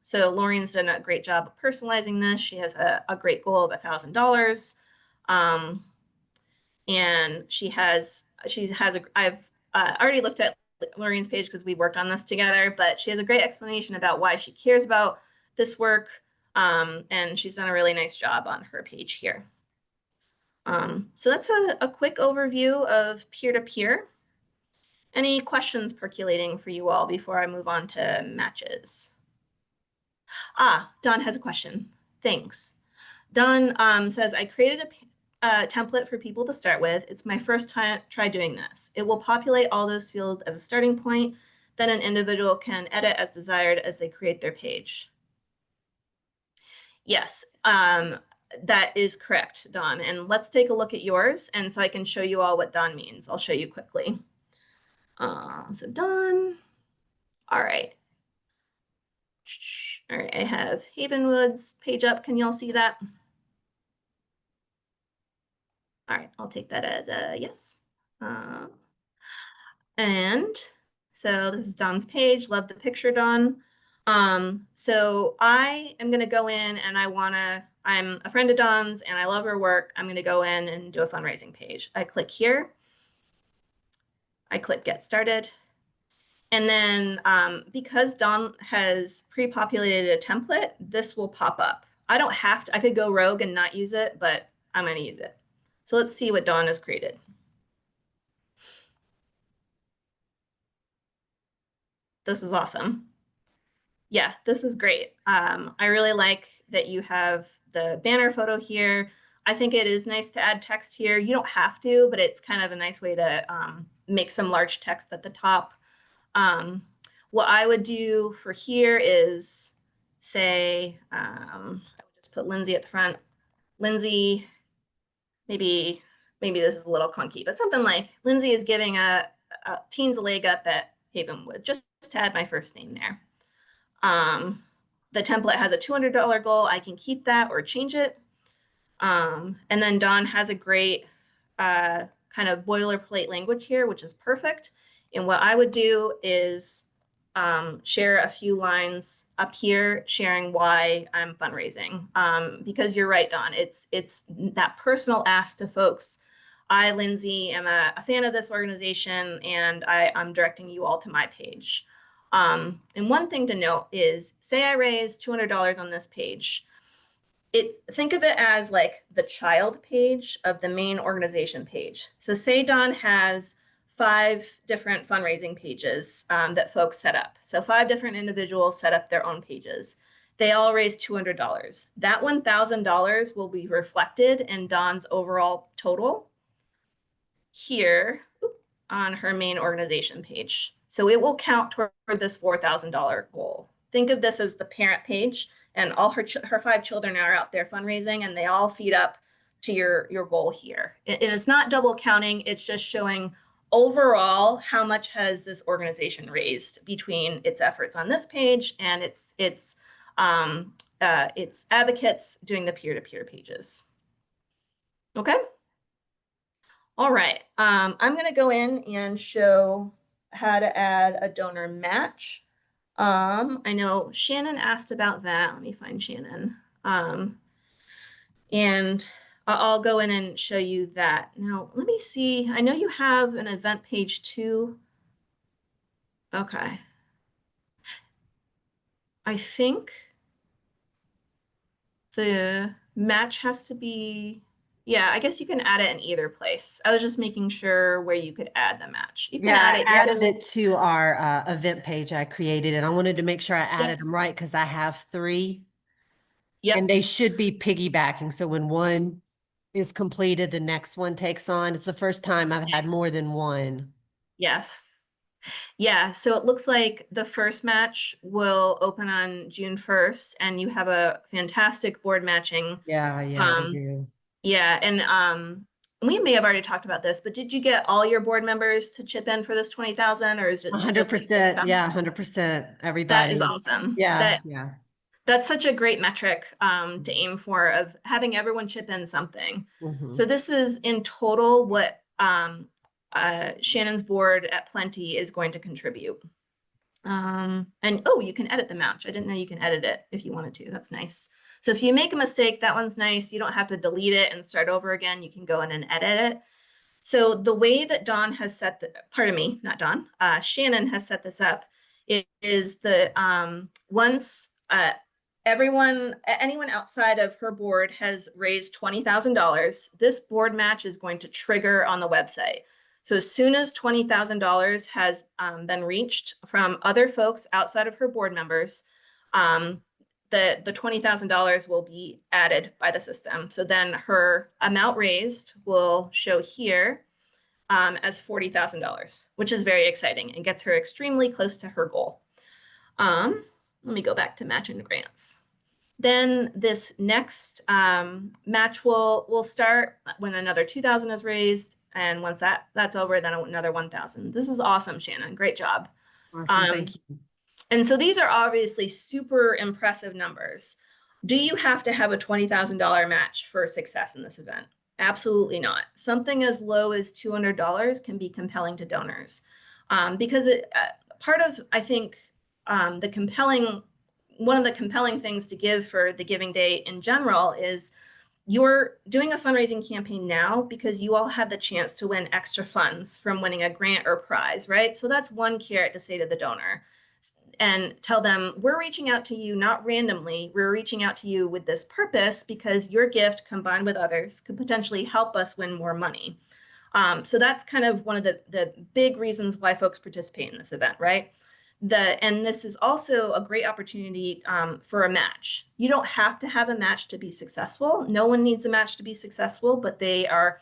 So Lorene's done a great job of personalizing this. She has a great goal of $1,000. And I've already looked at Lorene's page because we worked on this together, but she has a great explanation about why she cares about this work. And she's done a really nice job on her page here. So that's a quick overview of peer-to-peer. Any questions percolating for you all before I move on to matches? Don has a question. Thanks. Don says, I created a template for people to start with. It's my first time try doing this. It will populate all those fields as a starting point. Then an individual can edit as desired as they create their page. Yes, that is correct, Don. And let's take a look at yours. And so I can show you all what Don means. I'll show you quickly. So Don, all right. All right, I have Havenwood's page up. Can y'all see that? All right, I'll take that as a yes. And so this is Don's page. Love the picture, Don. So I am gonna go in and I'm a friend of Don's and I love her work. I'm gonna go in and do a fundraising page. I click here. I click get started. And then because Don has pre-populated a template, this will pop up. I don't have to, I could go rogue and not use it, but I'm gonna use it. So let's see what Don has created. This is awesome. Yeah, this is great. I really like that you have the banner photo here. I think it is nice to add text here. You don't have to, but it's kind of a nice way to make some large text at the top. What I would do for here is say, I would just put Lindsay at the front. Lindsay, maybe this is a little clunky, but something like Lindsay is giving a teens a leg up at Havenwood, just to add my first name there. The template has a $200 goal. I can keep that or change it. And then Don has a great kind of boilerplate language here, which is perfect. And what I would do is share a few lines up here sharing why I'm fundraising. Because you're right, Don, it's that personal ask to folks. I, Lindsay, am a fan of this organization and I'm directing you all to my page. And one thing to note is, say I raise $200 on this page. Think of it as like the child page of the main organization page. So say Don has 5 different fundraising pages that folks set up. So 5 different individuals set up their own pages. They all raised $200. That $1,000 will be reflected in Dawn's overall total here on her main organization page. So it will count toward this $4,000 goal. Think of this as the parent page, and all her 5 children are out there fundraising, and they all feed up to your goal here. And it's not double counting, it's just showing overall how much has this organization raised between its efforts on this page and its advocates doing the peer-to-peer pages. Okay. All right, I'm going to go in and show how to add a donor match. I know Shannon asked about that. Let me find Shannon. And I'll go in and show you that. Now, let me see. I know you have an event page too. Okay. I think the match has to be, yeah, I guess you can add it in either place. I was just making sure where you could add the match. You can add it. I added it to our event page I created, and I wanted to make sure I added them right because I have 3. Yep. And they should be piggybacking. So when one is completed, the next one takes on. It's the first time I've had more than one. Yes. Yeah, so it looks like the first match will open on June 1st, and you have a fantastic board matching. Yeah, we do. Yeah, and we may have already talked about this, but did you get all your board members to chip in for this 20,000, or is it just 100%? Yeah, 100%. Everybody. That is awesome. Yeah, That's such a great metric to aim for, of having everyone chip in something. So this is in total what Shannon's board at Plenty is going to contribute. And oh, you can edit the match. I didn't know you can edit it if you wanted to. That's nice. So if you make a mistake, that one's nice. You don't have to delete it and start over again. You can go in and edit it. So the way that Dawn has set the, pardon me, not Dawn, Shannon has set this up is the once anyone outside of her board has raised $20,000, this board match is going to trigger on the website. So as soon as $20,000 has been reached from other folks outside of her board members, the $20,000 will be added by the system. So then her amount raised will show here as $40,000, which is very exciting and gets her extremely close to her goal. Let me go back to matching the grants. Then this next match will start when another 2,000 is raised. And once that's over, then another 1,000. This is awesome, Shannon. Great job. Awesome. Thank you. And so these are obviously super impressive numbers. Do you have to have a $20,000 match for success in this event? Absolutely not. Something as low as $200 can be compelling to donors because part of, I think, one of the compelling things to give for the Giving Day in general is you're doing a fundraising campaign now because you all have the chance to win extra funds from winning a grant or prize, right? So that's one carrot to say to the donor and tell them, we're reaching out to you not randomly, we're reaching out to you with this purpose because your gift combined with others could potentially help us win more money. So that's kind of one of the big reasons why folks participate in this event, right? And this is also a great opportunity for a match. You don't have to have a match to be successful. No one needs a match to be successful, but they are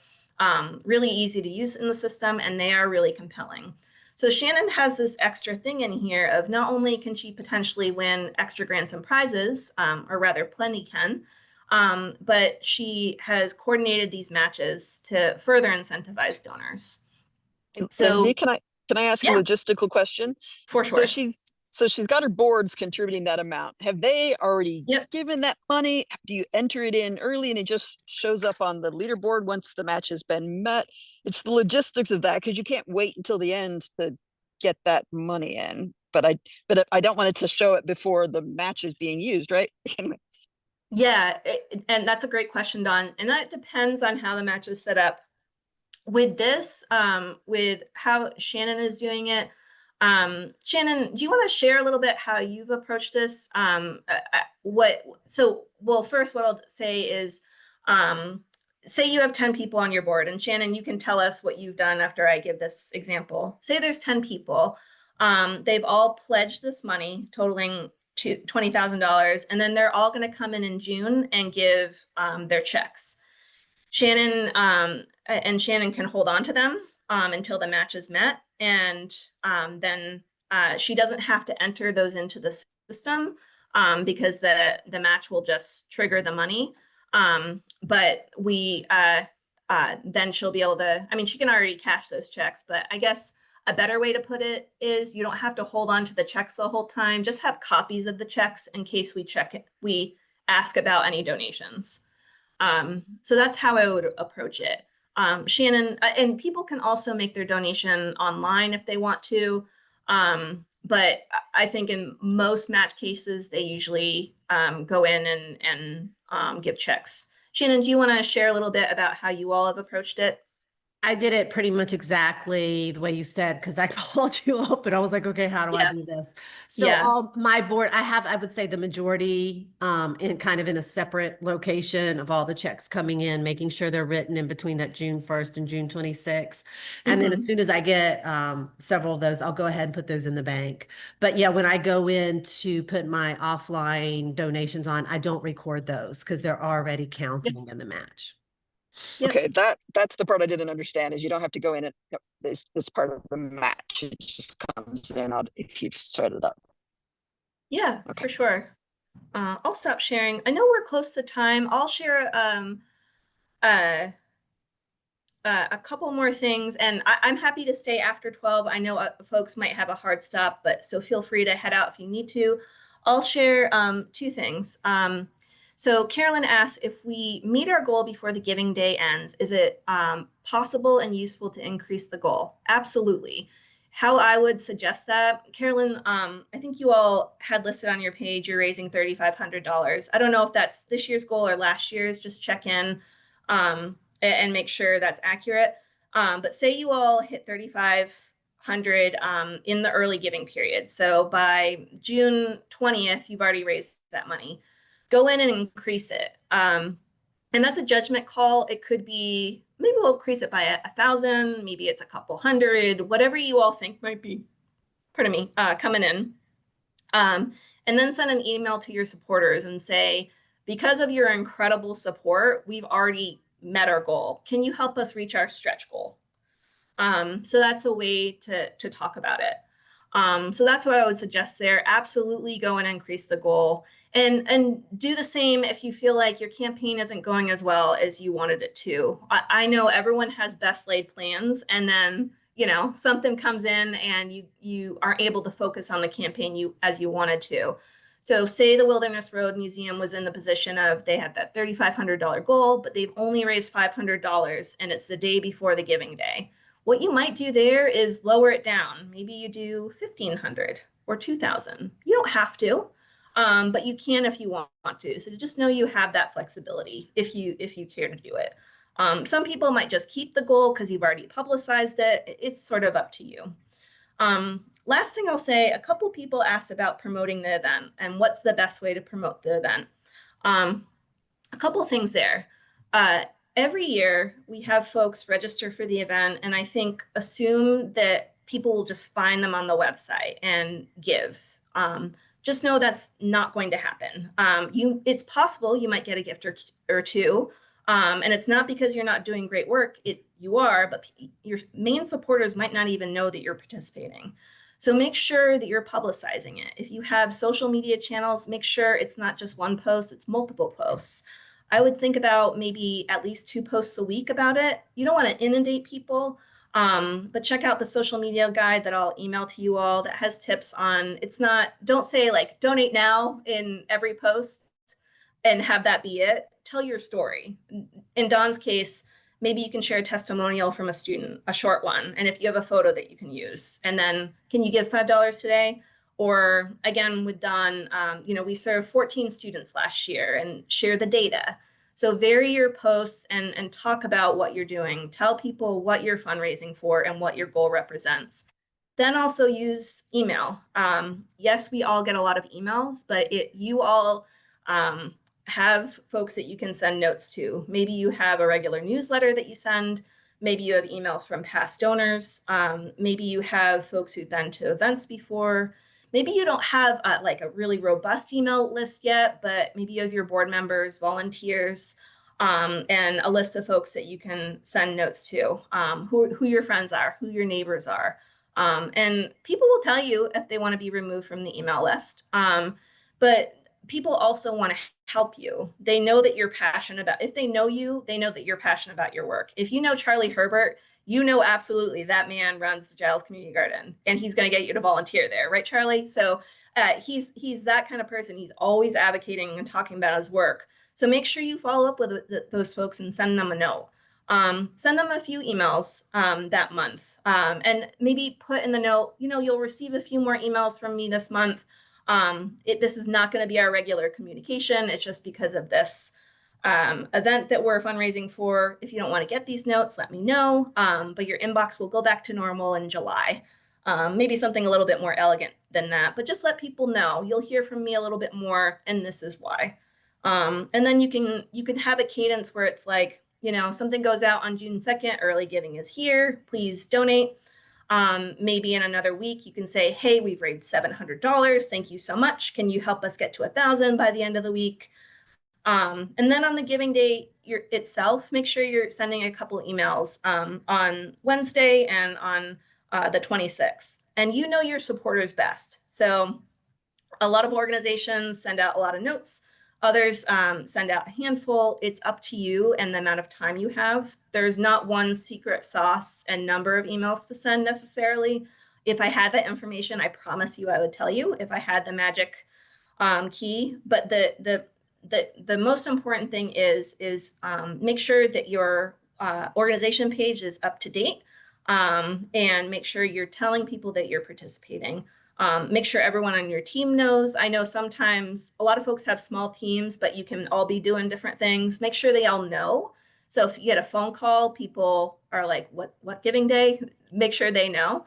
really easy to use in the system and they are really compelling. So Shannon has this extra thing in here of not only can she potentially win extra grants and prizes, or rather Plenty can, but she has coordinated these matches to further incentivize donors. So Lindsay, can I ask Yeah. a logistical question? For sure. So she's got her boards contributing that amount. Have they already given that money? Do you enter it in early and it just shows up on the leaderboard once the match has been met? It's the logistics of that because you can't wait until the end to get that money in. But I don't want it to show it before the match is being used, right? Yeah, and that's a great question, Dawn. And that depends on how the match is set up. With this, with how Shannon is doing it, Shannon, do you want to share a little bit how you've approached this? Well, first, what I'll say is, say you have 10 people on your board, and Shannon, you can tell us what you've done after I give this example. Say there's 10 people. They've all pledged this money totaling $20,000, and then they're all going to come in June and give their checks. Shannon Shannon can hold on to them until the match is met, and then she doesn't have to enter those into the system because the match will just trigger the money. But we then she'll be able to, I mean, she can already cash those checks, but I guess a better way to put it is you don't have to hold on to the checks the whole time. Just have copies of the checks in case we ask about any donations. So that's how I would approach it. Shannon, and people can also make their donation online if they want to. But I think in most match cases, they usually go in and give checks. Shannon, do you want to share a little bit about how you all have approached it? I did it pretty much exactly the way you said, because I called you up and I was like, okay, how do I do this? So all my board, I would say the majority in kind of in a separate location of all the checks coming in, making sure they're written in between that June 1st and June 26th. And then as soon as I get several of those, I'll go ahead and put those in the bank. But yeah, when I go in to put my offline donations on, I don't record those because they're already counting in the match. Yep. Okay, that's the part I didn't understand is you don't have to go in and it's part of the match. It just comes in if you've set it up. Yeah, Okay. for sure. I'll stop sharing. I know we're close to time. I'll share a couple more things, and I'm happy to stay after 12. I know folks might have a hard stop, but so feel free to head out if you need to. I'll share two things. So Carolyn asks, if we meet our goal before the giving day ends, is it possible and useful to increase the goal? Absolutely. How I would suggest that, Carolyn, I think you all had listed on your page, you're raising $3,500. I don't know if that's this year's goal or last year's, just check in and make sure that's accurate. But say you all hit 3,500 in the early giving period. So by June 20th, you've already raised that money. Go in and increase it. And that's a judgment call. It could be, maybe we'll increase it by 1,000, maybe it's a couple hundred, whatever you all think might be, pardon me, coming in. And then send an email to your supporters and say, because of your incredible support, we've already met our goal. Can you help us reach our stretch goal? So that's a way to talk about it. So that's what I would suggest there. Absolutely go and increase the goal, and do the same if you feel like your campaign isn't going as well as you wanted it to. I know everyone has best laid plans, and then something comes in and you aren't able to focus on the campaign as you wanted to. So say the Wilderness Road Museum was in the position of they had that $3,500 goal, but they've only raised $500 and it's the day before the giving day. What you might do there is lower it down. Maybe you do 1,500 or 2,000. You don't have to, but you can if you want to. So just know you have that flexibility if you care to do it. Some people might just keep the goal because you've already publicized it. It's sort of up to you. Last thing I'll say, a couple people asked about promoting the event and what's the best way to promote the event. A couple things there. Every year we have folks register for the event, and I think assume that people will just find them on the website and give. Just know that's not going to happen. It's possible you might get a gift or two, and it's not because you're not doing great work. You are, but your main supporters might not even know that you're participating. So make sure that you're publicizing it. If you have social media channels, make sure it's not just one post, it's multiple posts. I would think about maybe at least 2 posts a week about it. You don't want to inundate people, but check out the social media guide that I'll email to you all that has tips on, don't say like donate now in every post and have that be it. Tell your story. In Dawn's case, maybe you can share a testimonial from a student, a short one. And if you have a photo that you can use, and then can you give $5 today? Or again, with Dawn, we served 14 students last year and share the data. So vary your posts and talk about what you're doing. Tell people what you're fundraising for and what your goal represents. Then also use email. Yes, we all get a lot of emails, but you all have folks that you can send notes to. Maybe you have a regular newsletter that you send. Maybe you have emails from past donors. Maybe you have folks who've been to events before. maybe you don't have like a really robust email list yet, but maybe you have your board members, volunteers, and a list of folks that you can send notes to, who your friends are, who your neighbors are. And people will tell you if they want to be removed from the email list. But people also want to help you. They know that you're passionate about, if they know you, they know that you're passionate about your work. If you know Charlie Herbert, you know absolutely that man runs the Giles Community Garden and he's going to get you to volunteer there, right, Charlie? So he's that kind of person. He's always advocating and talking about his work. So make sure you follow up with those folks and send them a note. Send them a few emails that month, and maybe put in the note, you'll receive a few more emails from me this month. This is not going to be our regular communication. It's just because of this event that we're fundraising for. If you don't want to get these notes, let me know. But your inbox will go back to normal in July. Maybe something a little bit more elegant than that, but just let people know. You'll hear from me a little bit more, and this is why. And then you can have a cadence where it's like, something goes out on June 2nd, early giving is here, please donate. Maybe in another week, you can say, hey, we've raised $700. Thank you so much. Can you help us get to 1,000 by the end of the week? And then on the giving day itself, make sure you're sending a couple emails on Wednesday and on the 26th. And you know your supporters best. So a lot of organizations send out a lot of notes. Others send out a handful. It's up to you and the amount of time you have. There's not one secret sauce and number of emails to send necessarily. If I had that information, I promise you I would tell you if I had the magic key. But the most important thing is make sure that your organization page is up to date, and make sure you're telling people that you're participating. Make sure everyone on your team knows. I know sometimes a lot of folks have small teams, but you can all be doing different things. Make sure they all know. So if you get a phone call, people are like, what giving day? Make sure they know.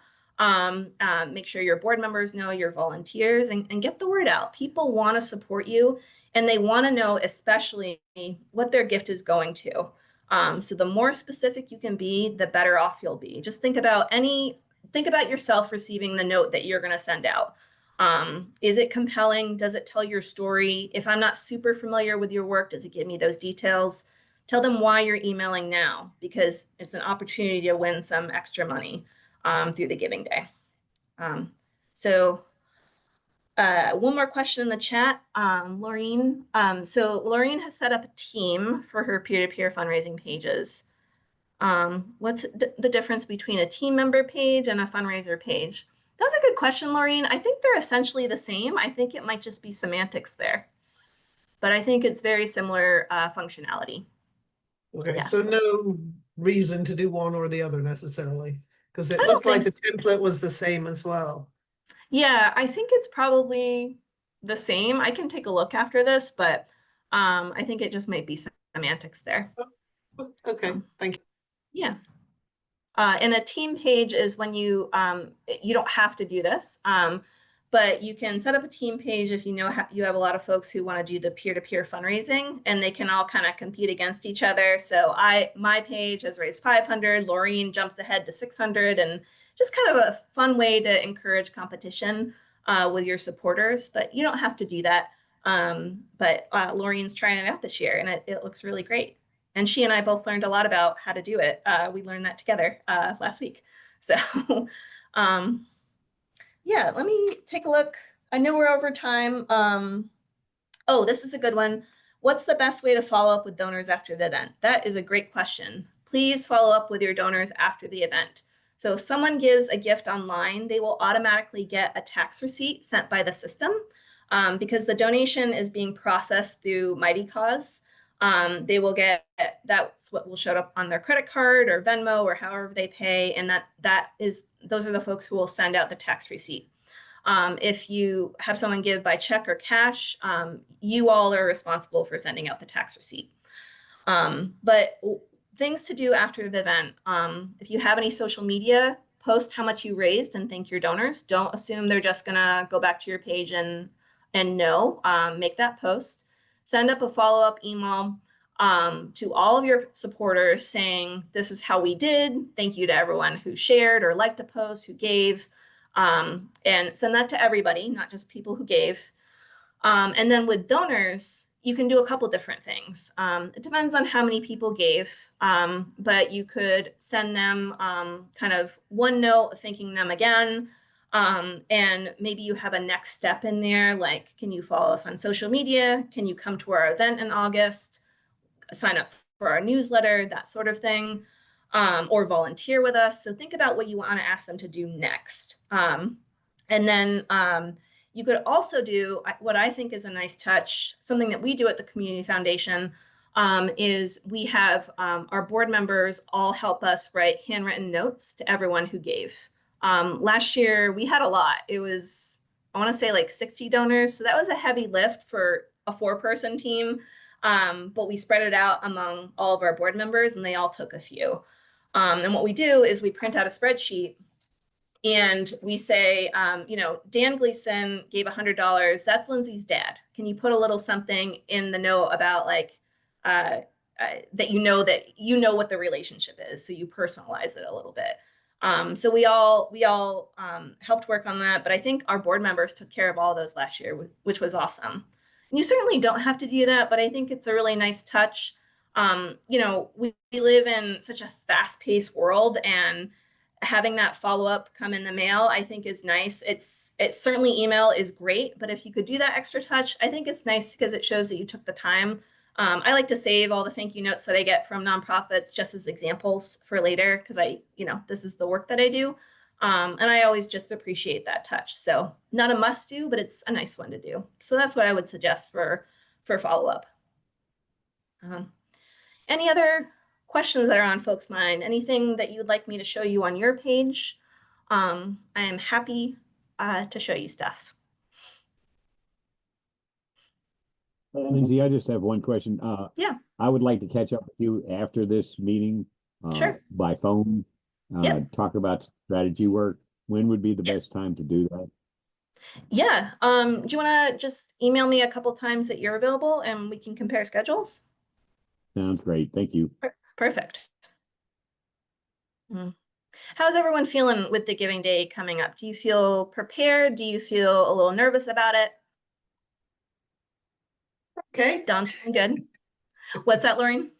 Make sure your board members know, your volunteers, and get the word out. People want to support you, and they want to know especially what their gift is going to. So the more specific you can be, the better off you'll be. Just think about yourself receiving the note that you're going to send out. Is it compelling? Does it tell your story? If I'm not super familiar with your work, does it give me those details? Tell them why you're emailing now, because it's an opportunity to win some extra money through the giving day. One more question in the chat, Laureen. So Laureen has set up a team for her peer-to-peer fundraising pages. What's the difference between a team member page and a fundraiser page? That's a good question, Laureen. I think they're essentially the same. I think it might just be semantics there, but I think it's very similar functionality. Okay, Yeah. so no reason to do one or the other necessarily, because it I don't looked like the think template was the same as well. Yeah, I think it's probably the same. I can take a look after this, but I think it just might be semantics there. Okay, thank you. Yeah. And a team page is when you don't have to do this, but you can set up a team page if you have a lot of folks who want to do the peer-to-peer fundraising, and they can all kind of compete against each other. So my page has raised 500, Laureen jumps ahead to 600, and just kind of a fun way to encourage competition with your supporters, but you don't have to do that. But Laureen's trying it out this year, and it looks really great. And she and I both learned a lot about how to do it. We learned that together last week. So yeah, let me take a look. I know we're over time. Oh, this is a good one. What's the best way to follow up with donors after the event? That is a great question. Please follow up with your donors after the event. So if someone gives a gift online, they will automatically get a tax receipt sent by the system because the donation is being processed through Mighty Cause. They will get, that's what will show up on their credit card or Venmo or however they pay. And those are the folks who will send out the tax receipt. If you have someone give by check or cash, you all are responsible for sending out the tax receipt. But things to do after the event, if you have any social media, post how much you raised and thank your donors. Don't assume they're just gonna go back to your page and know. Make that post. Send up a follow-up email to all of your supporters saying, this is how we did. Thank you to everyone who shared or liked a post, who gave. and send that to everybody, not just people who gave. And then with donors, you can do a couple different things. It depends on how many people gave, but you could send them kind of one note thanking them again. And maybe you have a next step in there, like, can you follow us on social media? Can you come to our event in August? Sign up for our newsletter, that sort of thing, or volunteer with us. So think about what you want to ask them to do next. And then you could also do what I think is a nice touch, something that we do at the Community Foundation, is we have our board members all help us write handwritten notes to everyone who gave. Last year we had a lot. It was, I want to say, like 60 donors. So that was a heavy lift for a 4-person team. But we spread it out among all of our board members and they all took a few. And what we do is we print out a spreadsheet and we say, you know, Dan Gleason gave $100. That's Lindsay's dad. Can you put a little something in the note about like, that you know what the relationship is. So you personalize it a little bit. So we all helped work on that, but I think our board members took care of all those last year, which was awesome. And you certainly don't have to do that, but I think it's a really nice touch. You know, we live in such a fast-paced world, and having that follow-up come in the mail, I think is nice. It's certainly email is great, but if you could do that extra touch, I think it's nice because it shows that you took the time. I like to save all the thank you notes that I get from nonprofits just as examples for later, because this is the work that I do. And I always just appreciate that touch. So not a must do, but it's a nice one to do. So that's what I would suggest for follow-up. Any other questions that are on folks' mind? Anything that you'd like me to show you on your page? I am happy to show you stuff. Lindsay, I just have one question. Yeah. I would like to catch up with you after this meeting, Sure. by phone, Yep. talk about strategy work. When would be the best time to do that? Yeah. Do you want to just email me a couple times that you're available and we can compare schedules? Sounds great. Thank you. Perfect. How's everyone feeling with the Giving Day coming up? Do you feel prepared? Do you feel a little nervous about it? Okay. Don's feeling good. What's that, Lorraine?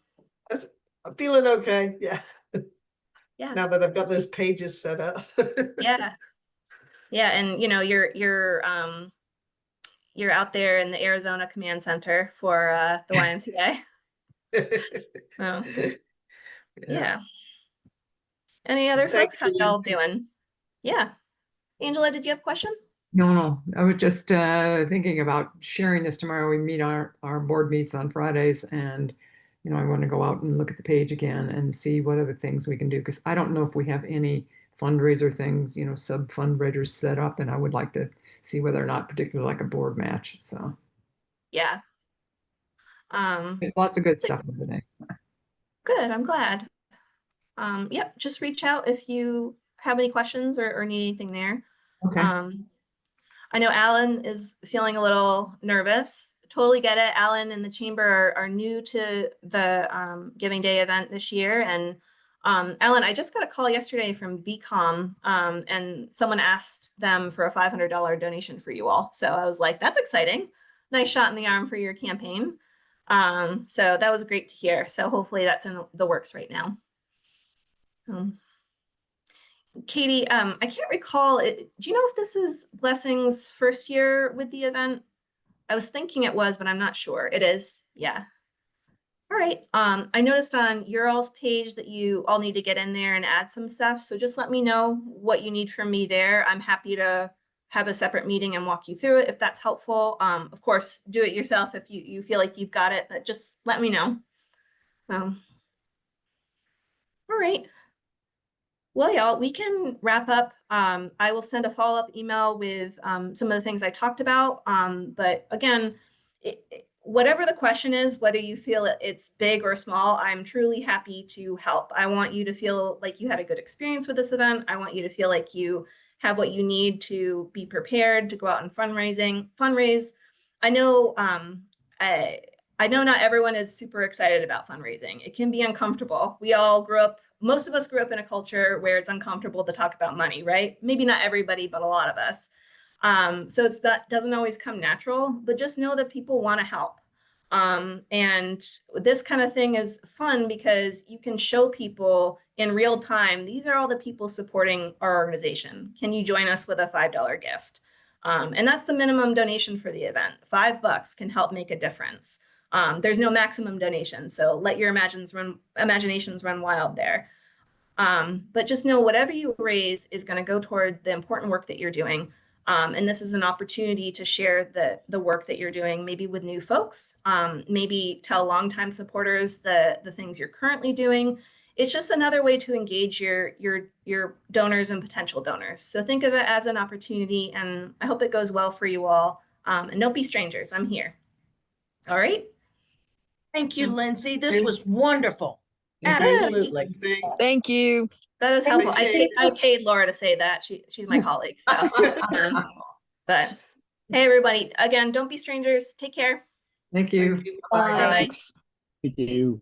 I'm feeling okay. Yeah. Yeah. Now that I've got those pages set up. Yeah. Yeah. And you know, you're out there in the Arizona Command Center for the YMCA. Oh. Yeah. Any other folks? How y'all doing? Yeah. Angela, did you have a question? No. I was just thinking about sharing this tomorrow. We meet our board meets on Fridays, and I want to go out and look at the page again and see what other things we can do, because I don't know if we have any fundraiser things, sub fundraisers set up, and I would like to see whether or not, particularly like a board match. So yeah. Lots of good stuff today. Good. I'm glad. Yep. Just reach out if you have any questions or need anything there. Okay. I know Alan is feeling a little nervous. Totally get it. Alan and the chamber are new to the Giving Day event this year. And Alan, I just got a call yesterday from VCOM, and someone asked them for a $500 donation for you all. So I was like, that's exciting. Nice shot in the arm for your campaign. So that was great to hear. So hopefully that's in the works right now. Katie, I can't recall it. Do you know if this is Blessing's first year with the event? I was thinking it was, but I'm not sure. It is. Yeah. All right. I noticed on your all's page that you all need to get in there and add some stuff. So just let me know what you need from me there. I'm happy to have a separate meeting and walk you through it if that's helpful. Of course, do it yourself if you feel like you've got it, but just let me know. All right. Well, y'all, we can wrap up. I will send a follow-up email with some of the things I talked about. But again, whatever the question is, whether you feel it's big or small, I'm truly happy to help. I want you to feel like you had a good experience with this event. I want you to feel like you have what you need to be prepared to go out and fundraise. I know I know not everyone is super excited about fundraising. It can be uncomfortable. We all grew up, most of us grew up in a culture where it's uncomfortable to talk about money, right? Maybe not everybody, but a lot of us. So that doesn't always come natural, but just know that people want to help. And this kind of thing is fun because you can show people in real time, these are all the people supporting our organization. Can you join us with a $5 gift? And that's the minimum donation for the event. $5 can help make a difference. There's no maximum donation, so let your imaginations run wild there. But just know whatever you raise is going to go toward the important work that you're doing. And this is an opportunity to share the work that you're doing, maybe with new folks, maybe tell longtime supporters the things you're currently doing. It's just another way to engage your donors and potential donors. So think of it as an opportunity, and I hope it goes well for you all. And don't be strangers. I'm here. All right. Thank you, Lindsay. This was wonderful. Thank you, Absolutely. Lindsay. Thank you. That is helpful. Appreciate I paid Laura to say that. She's my colleague. So, but hey, everybody, again, don't be strangers. Take care. Thank you. Bye. Bye. Thanks. Thank you.